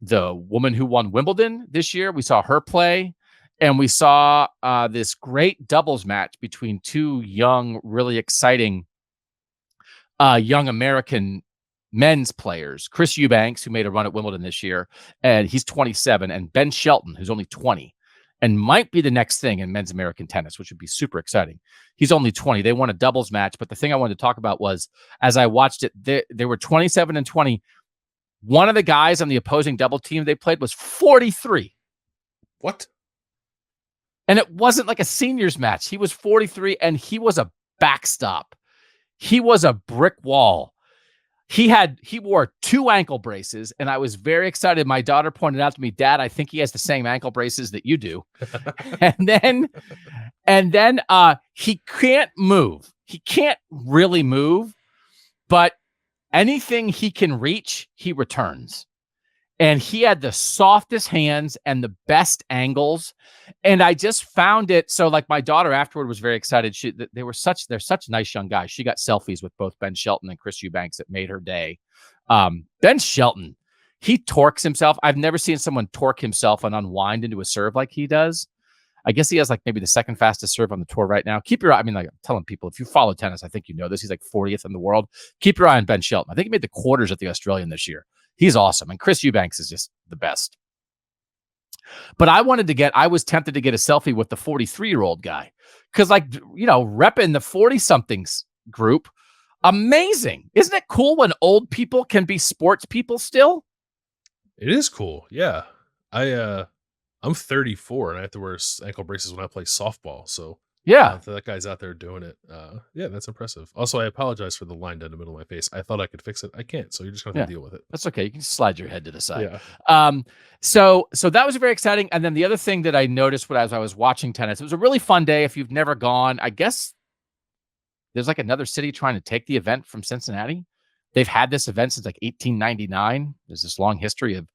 the woman who won Wimbledon this year. We saw her play. And we saw this great doubles match between two young, really exciting young American men's players. Chris Eubanks, who made a run at Wimbledon this year, and he's 27, and Ben Shelton, who's only 20, and might be the next thing in men's American tennis, which would be super exciting. He's only 20. They won a doubles match, but the thing I wanted to talk about was, as I watched it, they were 27 and 20. One of the guys on the opposing double team they played was 43.
What?
And it wasn't like a seniors match. He was 43, and he was a backstop. He was a brick wall. he wore 2 ankle braces, and I was very excited. My daughter pointed out to me, Dad, I think he has the same ankle braces that you do. and then he can't move. He can't really move, but anything he can reach, he returns. And he had the softest hands and the best angles. And I just found it. So like my daughter afterward was very excited. They're such nice young guys. She got selfies with both Ben Shelton and Chris Eubanks that made her day. Ben Shelton, he torques himself. I've never seen someone torque himself and unwind into a serve like he does. I guess he has like maybe the second fastest serve on the tour right now. Keep your eye. I mean, like I'm telling people, if you follow tennis, I think you know this. He's like 40th in the world. Keep your eye on Ben Shelton. I think he made the quarters at the Australian this year. He's awesome. And Chris Eubanks is just the best. But I was tempted to get a selfie with the 43-year-old guy. Because repping the 40-somethings group, amazing. Isn't it cool when old people can be sports people still?
It is cool. Yeah. I'm 34 and I have to wear ankle braces when I play softball. So
yeah,
that guy's out there doing it. Yeah, that's impressive. Also, I apologize for the line down the middle of my face. I thought I could fix it. I can't. So you're just going to have to deal with it.
That's okay. You can slide your head to the side.
Yeah.
So that was very exciting. And then the other thing that I noticed as I was watching tennis, it was a really fun day. If you've never gone, I guess there's like another city trying to take the event from Cincinnati. They've had this event since like 1899. There's this long history of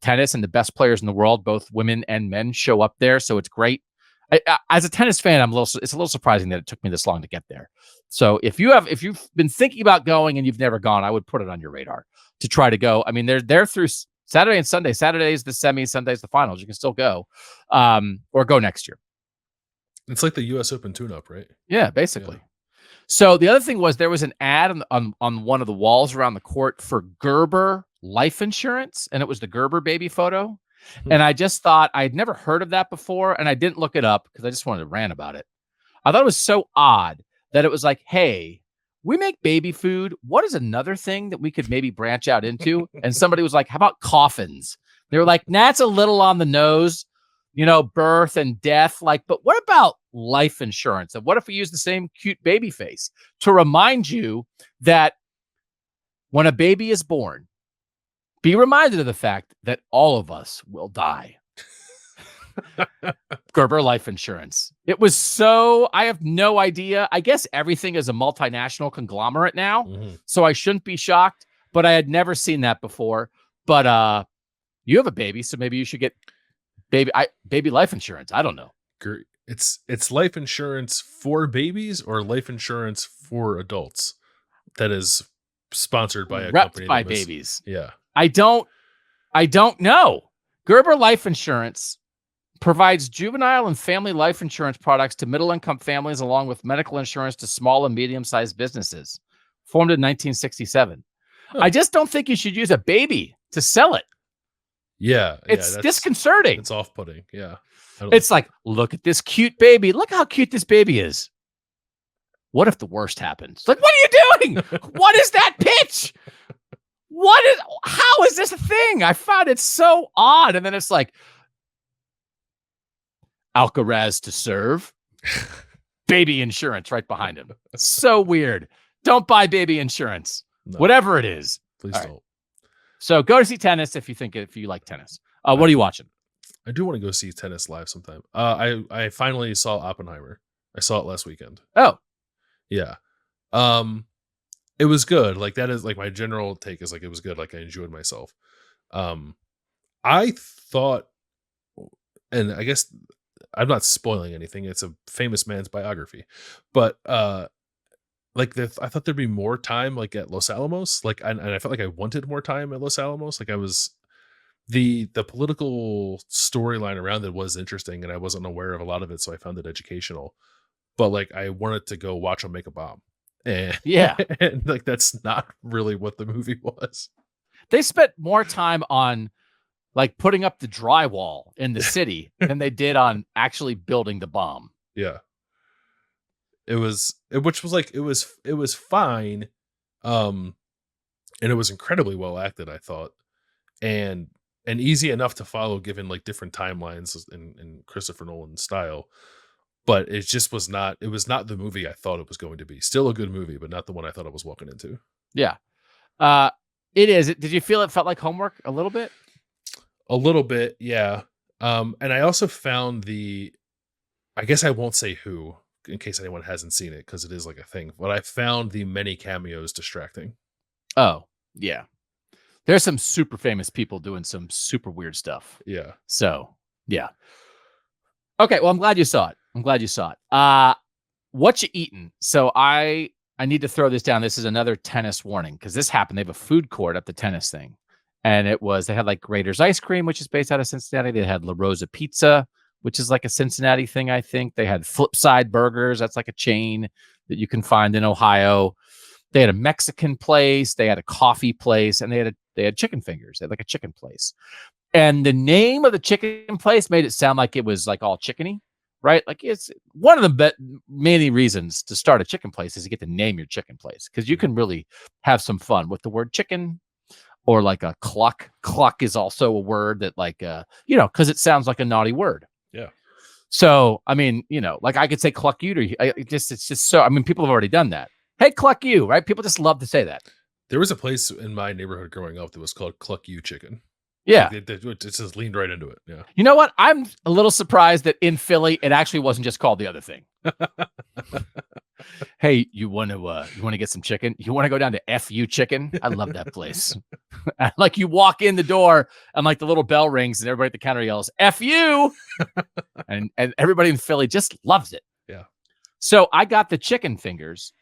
tennis, and the best players in the world, both women and men, show up there. So it's great. As a tennis fan, it's a little surprising that it took me this long to get there. So if you've been thinking about going and you've never gone, I would put it on your radar to try to go. I mean, they're through Saturday and Sunday. Saturday is the semis, Sunday is the finals. You can still go, or go next year.
It's like the U.S. Open tune-up, right?
Yeah, basically. Yeah. So the other thing was there was an ad on one of the walls around the court for Gerber life insurance, and it was the Gerber baby photo. And I just thought I'd never heard of that before, and I didn't look it up because I just wanted to rant about it. I thought it was so odd that it was like, hey, we make baby food. What is another thing that we could maybe branch out into? And somebody was like, how about coffins? They were like, that's a little on the nose, birth and death. But what about life insurance? And what if we use the same cute baby face to remind you that when a baby is born, be reminded of the fact that all of us will die. Gerber life insurance. It was I have no idea. I guess everything is a multinational conglomerate now, so I shouldn't be shocked, but I had never seen that before. But you have a baby, so maybe you should get baby life insurance. I don't know.
It's life insurance for babies or life insurance for adults that is sponsored by a company
by babies.
Yeah.
I don't know. Gerber Life Insurance provides juvenile and family life insurance products to middle-income families, along with medical insurance to small and medium-sized businesses. Formed in 1967. Oh. I just don't think you should use a baby to sell it.
Yeah.
It's disconcerting.
It's off-putting. Yeah.
It's like, look at this cute baby. Look how cute this baby is. What if the worst happens? Like, what are you doing? What is that pitch? How is this a thing? I found it so odd. And then it's like, Alcaraz to serve, baby insurance right behind him. So weird. Don't buy baby insurance, whatever it is.
Please don't. Right.
So go to see tennis if you like tennis. What are you watching?
I do want to go see tennis live sometime. I finally saw Oppenheimer. I saw it last weekend.
Oh,
yeah. It was good. Like, that is like my general take is like, it was good. Like, I enjoyed myself. I thought, and I guess I'm not spoiling anything. It's a famous man's biography, but, I thought there'd be more time like at Los Alamos. Like, and I felt like I wanted more time at Los Alamos. Like, I was, the political storyline around it was interesting and I wasn't aware of a lot of it. So I found it educational, but like, I wanted to go watch them make a bomb. And
yeah,
and like that's not really what the movie was.
They spent more time on like putting up the drywall in the city than they did on actually building the bomb.
Yeah. It was fine. And it was incredibly well acted, I thought. And easy enough to follow given like different timelines in Christopher Nolan's style. But it just was not the movie I thought it was going to be. Still a good movie, but not the one I thought I was walking into.
Yeah. It is. Did you feel it felt like homework a little bit?
A little bit, yeah. And I also found I guess I won't say who in case anyone hasn't seen it because it is like a thing, but I found the many cameos distracting.
Oh, yeah. There's some super famous people doing some super weird stuff.
Yeah.
So, yeah. Okay, well, I'm glad you saw it. Whatcha Eatin? So I need to throw this down. This is another tennis warning because this happened. They have a food court at the tennis thing. And they had like Raiders ice cream, which is based out of Cincinnati. They had La Rosa Pizza, which is like a Cincinnati thing, I think. They had Flipside Burgers. That's like a chain that you can find in Ohio. They had a Mexican place. They had a coffee place. And they had chicken fingers. They had like a chicken place. And the name of the chicken place made it sound like it was like all chickeny, right? Like it's one of the many reasons to start a chicken place is to get to name your chicken place because you can really have some fun with the word chicken or like a cluck. Cluck is also a word that like, because it sounds like a naughty word.
Yeah.
So, I mean, like I could say cluck you to it's just so, I mean, people have already done that. Hey, cluck you, right? People just love to say that.
There was a place in my neighborhood growing up that was called Cluck You Chicken.
Yeah.
Like it just leaned right into it. Yeah.
You know what? I'm a little surprised that in Philly, it actually wasn't just called the other thing. Hey, you want to get some chicken? You want to go down to FU Chicken? I love that place. Like you walk in the door and like the little bell rings and everybody at the counter yells FU, and everybody in Philly just loves it.
Yeah.
So I got the chicken fingers,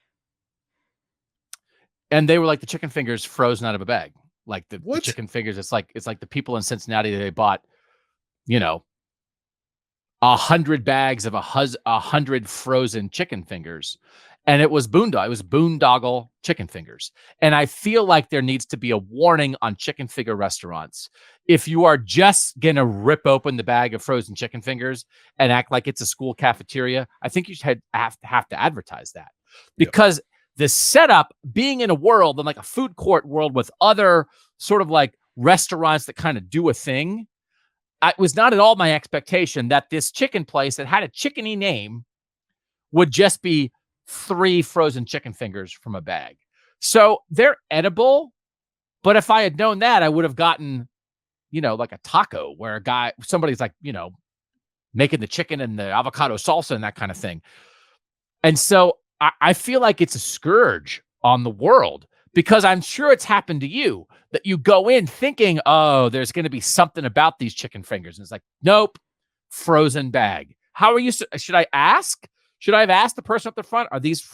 and they were like the chicken fingers frozen out of a bag. Like the chicken fingers, it's like the people in Cincinnati, they bought, 100 bags of 100 frozen chicken fingers, and it was boondoggle chicken fingers. And I feel like there needs to be a warning on chicken finger restaurants. If you are just gonna rip open the bag of frozen chicken fingers and act like it's a school cafeteria, I think you should have to advertise that because. Yep. The setup being in a world and like a food court world with other sort of like restaurants that kind of do a thing, it was not at all my expectation that this chicken place that had a chickeny name would just be 3 frozen chicken fingers from a bag. So they're edible, but if I had known that, I would have gotten, like a taco where somebody's like, making the chicken and the avocado salsa and that kind of thing. And so I feel like it's a scourge on the world because I'm sure it's happened to you that you go in thinking, oh, there's going to be something about these chicken fingers. And it's like, nope, frozen bag. How are you? Should I ask? Should I have asked the person up the front? Are these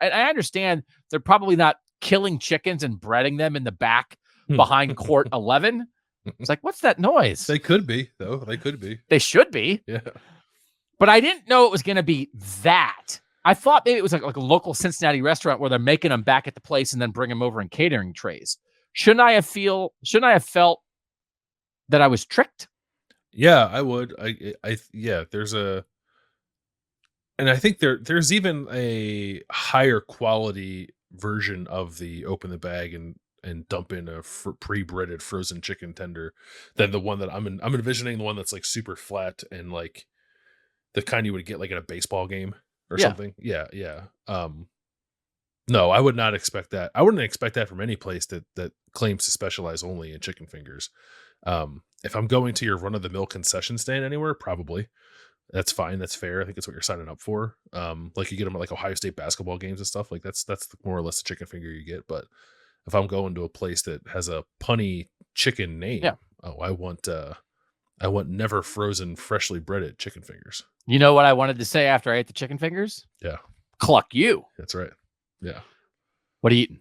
I understand they're probably not killing chickens and breading them in the back behind court 11. It's like, what's that noise?
They could be, though. They could be.
They should be.
Yeah.
But I didn't know it was going to be that. I thought maybe it was like a local Cincinnati restaurant where they're making them back at the place and then bring them over in catering trays. Shouldn't I have felt that I was tricked?
Yeah, I would. There's and I think there's even a higher quality version of the open the bag and dump in a pre-breaded frozen chicken tender than the one that I'm envisioning, the one that's like super flat and like the kind you would get like in a baseball game. Or something. Yeah. No, I would not expect that. I wouldn't expect that from any place that claims to specialize only in chicken fingers. If I'm going to your run-of-the-mill concession stand anywhere, probably. That's fine. That's fair. I think it's what you're signing up for. Like you get them at like Ohio State basketball games and stuff. Like that's more or less the chicken finger you get. But if I'm going to a place that has a punny chicken name, I want never frozen, freshly breaded chicken fingers.
You know what I wanted to say after I ate the chicken fingers?
Yeah.
Cluck you.
That's right. Yeah.
What are you eating?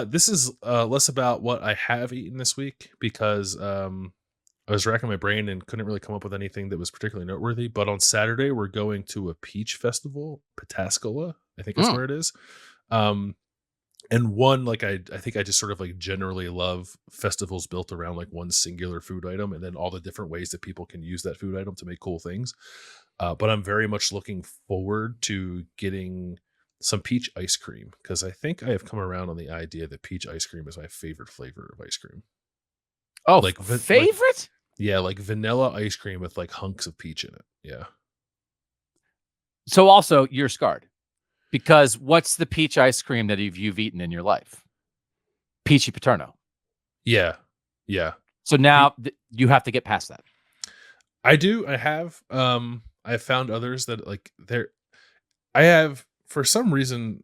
This is less about what I have eaten this week because I was racking my brain and couldn't really come up with anything that was particularly noteworthy. But on Saturday, we're going to a peach festival, Pataskala, I think that's where it is. And one, like I think I just sort of like generally love festivals built around like one singular food item and then all the different ways that people can use that food item to make cool things. But I'm very much looking forward to getting some peach ice cream because I think I have come around on the idea that peach ice cream is my favorite flavor of ice cream.
Oh, like favorite?
Like vanilla ice cream with like hunks of peach in it. Yeah.
So also you're scarred. Because what's the peach ice cream that you've eaten in your life? Peachy Paterno.
Yeah. Yeah.
So now you have to get past that.
I do. I have. I found others that like I have for some reason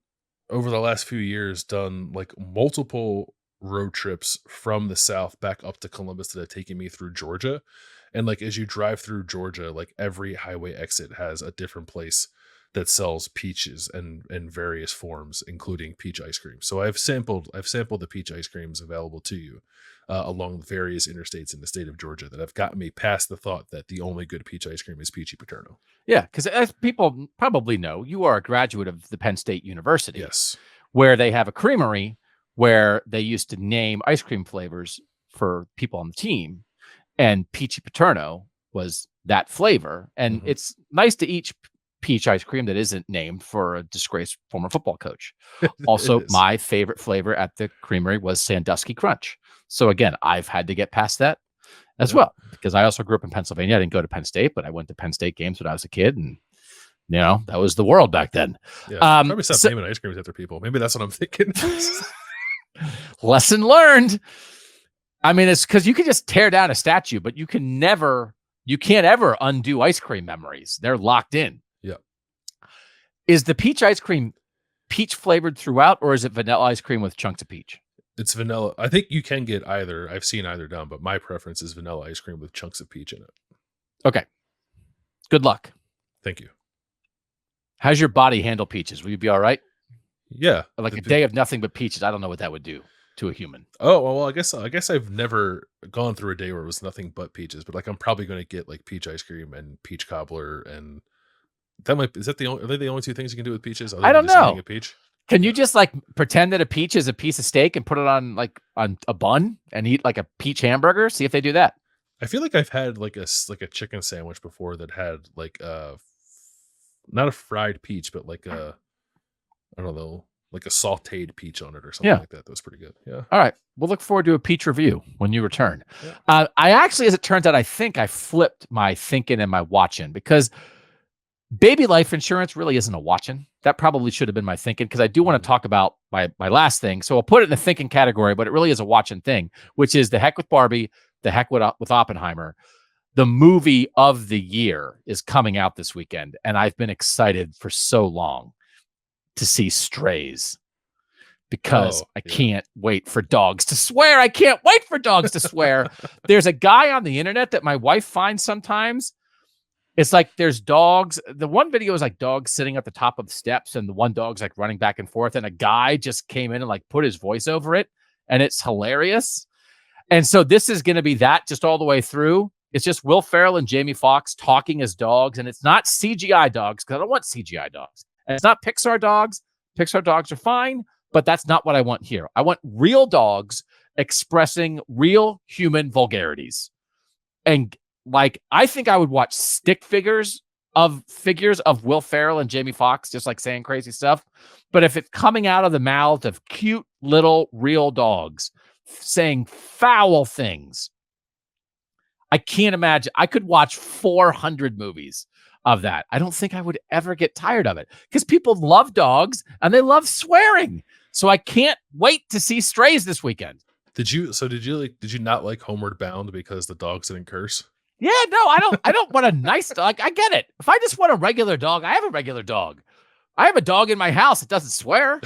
over the last few years done like multiple road trips from the South back up to Columbus that have taken me through Georgia. And like as you drive through Georgia, like every highway exit has a different place that sells peaches and in various forms, including peach ice cream. So I've sampled the peach ice creams available to you along various interstates in the state of Georgia that have gotten me past the thought that the only good peach ice cream is Peachy Paterno.
Yeah, because as people probably know, you are a graduate of the Penn State University.
Yes.
Where they have a creamery where they used to name ice cream flavors for people on the team. And Peachy Paterno was that flavor. And it's nice to eat peach ice cream that isn't named for a disgraced former football coach. Also, my favorite flavor at the creamery was Sandusky Crunch. So again, I've had to get past that as well, because I also grew up in Pennsylvania. I didn't go to Penn State, but I went to Penn State games when I was a kid, and that was the world back then.
Yeah, probably stop naming ice creams after people. Maybe that's what I'm thinking.
Lesson learned. I mean, it's because you can just tear down a statue, but you can't ever undo ice cream memories. They're locked in.
Yeah.
Is the peach ice cream peach flavored throughout, or is it vanilla ice cream with chunks of peach?
It's vanilla. I think you can get either. I've seen either done, but my preference is vanilla ice cream with chunks of peach in it.
Okay. Good luck.
Thank you.
How's your body handle peaches? Will you be all right?
Yeah.
Like a day of nothing but peaches. I don't know what that would do to a human.
Oh, well, I guess I've never gone through a day where it was nothing but peaches, but like I'm probably going to get like peach ice cream and peach cobbler, and are they the only two things you can do with peaches?
I don't know.
A peach?
Can you just like pretend that a peach is a piece of steak and put it on a bun and eat like a peach hamburger? See if they do that.
I feel like I've had like a chicken sandwich before that had like not a fried peach, but like I don't know, like a sauteed peach on it or something like that. That was pretty good. Yeah.
All right. We'll look forward to a peach review when you return.
Yeah.
I actually, as it turns out, I think I flipped my thinking and my watching, because baby life insurance really isn't a watching. That probably should have been my thinking, because I do want to talk about my last thing. So I'll put it in the thinking category, but it really is a watching thing, which is the heck with Barbie, the heck with Oppenheimer. The movie of the year is coming out this weekend, and I've been excited for so long to see Strays, because I can't wait for dogs to swear. I can't wait for dogs to swear. There's a guy on the internet that my wife finds sometimes. It's like there's dogs. The one video is like dogs sitting at the top of the steps, and the one dog's like running back and forth, and a guy just came in and like put his voice over it, and it's hilarious. And so this is going to be that just all the way through. It's just Will Ferrell and Jamie Foxx talking as dogs, and it's not CGI dogs, because I don't want CGI dogs. And it's not Pixar dogs. Pixar dogs are fine, but that's not what I want here. I want real dogs expressing real human vulgarities. And like, I think I would watch stick figures of Will Ferrell and Jamie Foxx just like saying crazy stuff. But if it's coming out of the mouths of cute little real dogs saying foul things, I can't imagine. I could watch 400 movies of that. I don't think I would ever get tired of it, because people love dogs and they love swearing. So I can't wait to see Strays this weekend.
Did you not like Homeward Bound because the dogs didn't curse?
Yeah, no, I don't want a nice dog. I get it. If I just want a regular dog, I have a regular dog. I have a dog in my house that doesn't swear.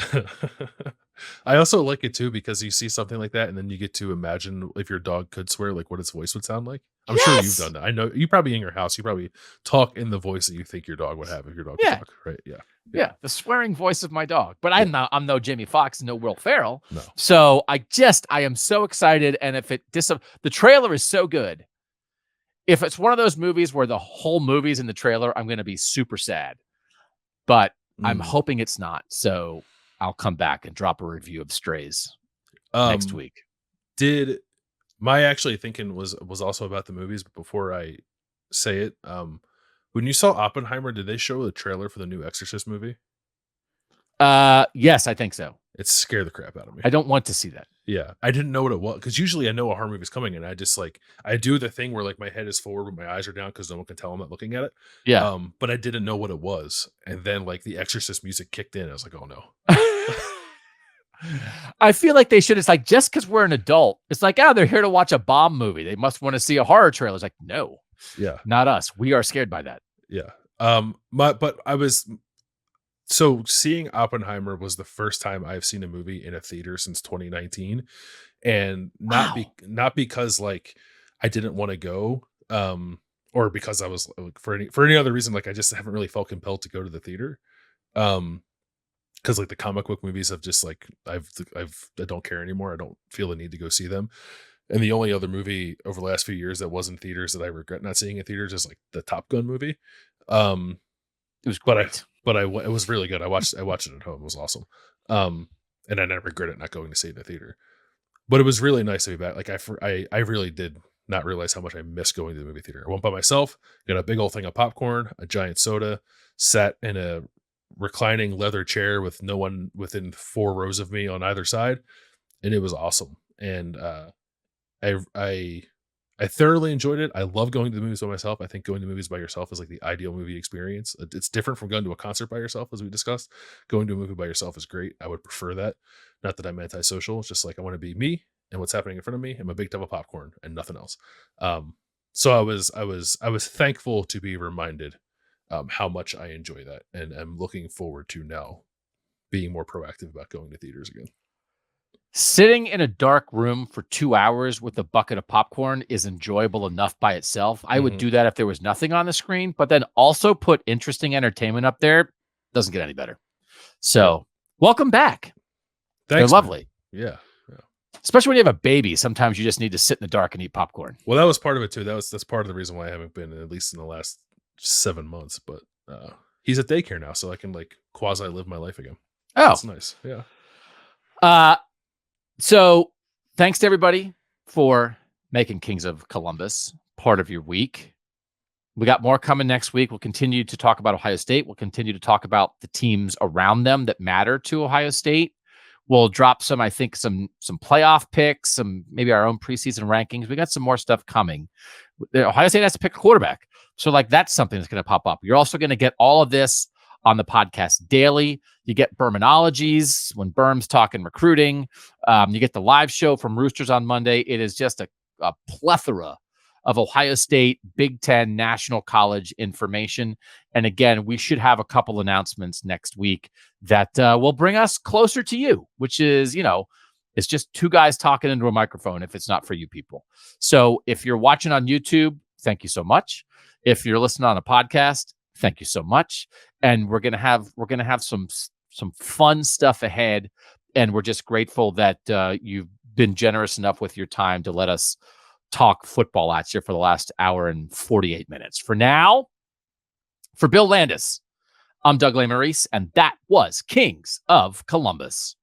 I also like it too, because you see something like that and then you get to imagine if your dog could swear, like what its voice would sound like. I'm sure you've done that. I know you probably in your house, you probably talk in the voice that you think your dog would have if your dog could talk, right? Yeah. The swearing voice of my dog. But I'm no Jamie Foxx, no Will Ferrell.
No. So I am so excited. And if the trailer is so good, if it's one of those movies where the whole movie's in the trailer, I'm going to be super sad. But I'm hoping it's not. So I'll come back and drop a review of Strays next week.
My actually thinking was also about the movies, but before I say it, when you saw Oppenheimer, did they show the trailer for the new Exorcist movie?
Yes, I think so.
It scared the crap out of me.
I don't want to see that.
Yeah, I didn't know what it was, because usually I know a horror movie is coming, and I just I do the thing where like my head is forward but my eyes are down because no one can tell I'm not looking at it.
Yeah.
But I didn't know what it was, and then like the Exorcist music kicked in. I was like, oh no.
I feel like they should. It's like, just because we're an adult, it's like, oh, they're here to watch a bomb movie. They must want to see a horror trailer. It's like, no,
Yeah.
not us. We are scared by that.
Yeah. But I was seeing Oppenheimer was the first time I've seen a movie in a theater since 2019, and not because like I didn't want to go, or because I was like, for any other reason, like I just haven't really felt compelled to go to the theater. Because like the comic book movies have just like I don't care anymore. I don't feel the need to go see them. And the only other movie over the last few years that was in theaters that I regret not seeing in theaters is like the Top Gun movie.
It was great.
It was really good. I watched it at home. It was awesome. And I never regret it not going to see it in the theater. But it was really nice to be back. Like I really did not realize how much I missed going to the movie theater. I went by myself, got a big old thing of popcorn, a giant soda, sat in a reclining leather chair with no one within 4 rows of me on either side, and it was awesome. And I thoroughly enjoyed it. I love going to the movies by myself. I think going to movies by yourself is like the ideal movie experience. It's different from going to a concert by yourself, as we discussed. Going to a movie by yourself is great. I would prefer that. Not that I'm antisocial. It's just like I want to be me and what's happening in front of me and my big tub of popcorn and nothing else. So I was thankful to be reminded how much I enjoy that, and I'm looking forward to now being more proactive about going to theaters again.
Sitting in a dark room for 2 hours with a bucket of popcorn is enjoyable enough by itself. I would do that if there was nothing on the screen, but then also put interesting entertainment up there. Doesn't get any better. So welcome back.
Thanks,
they're lovely.
Yeah.
Especially when you have a baby. Sometimes you just need to sit in the dark and eat popcorn.
Well, that was part of it too. That's part of the reason why I haven't been, at least in the last 7 months. But he's at daycare now, so I can like quasi live my life again.
Oh,
that's nice. Yeah.
So thanks to everybody for making Kings of Columbus part of your week. We got more coming next week. We'll continue to talk about Ohio State. We'll continue to talk about the teams around them that matter to Ohio State. We'll drop some playoff picks, some maybe our own preseason rankings. We got some more stuff coming. Ohio State has to pick a quarterback. So like that's something that's going to pop up. You're also going to get all of this on the podcast daily. You get Bermanologies when Berm's talking recruiting. You get the live show from Roosters on Monday. It is just a plethora of Ohio State, Big Ten, National College information. And again, we should have a couple announcements next week that will bring us closer to you, which is, it's just 2 guys talking into a microphone if it's not for you people. So if you're watching on YouTube, thank you so much. If you're listening on a podcast, thank you so much. And we're gonna have some fun stuff ahead. And we're just grateful that you've been generous enough with your time to let us talk football at you for the last hour and 48 minutes. For now, for Bill Landis, I'm Doug Lesmerises, and that was Kings of Columbus.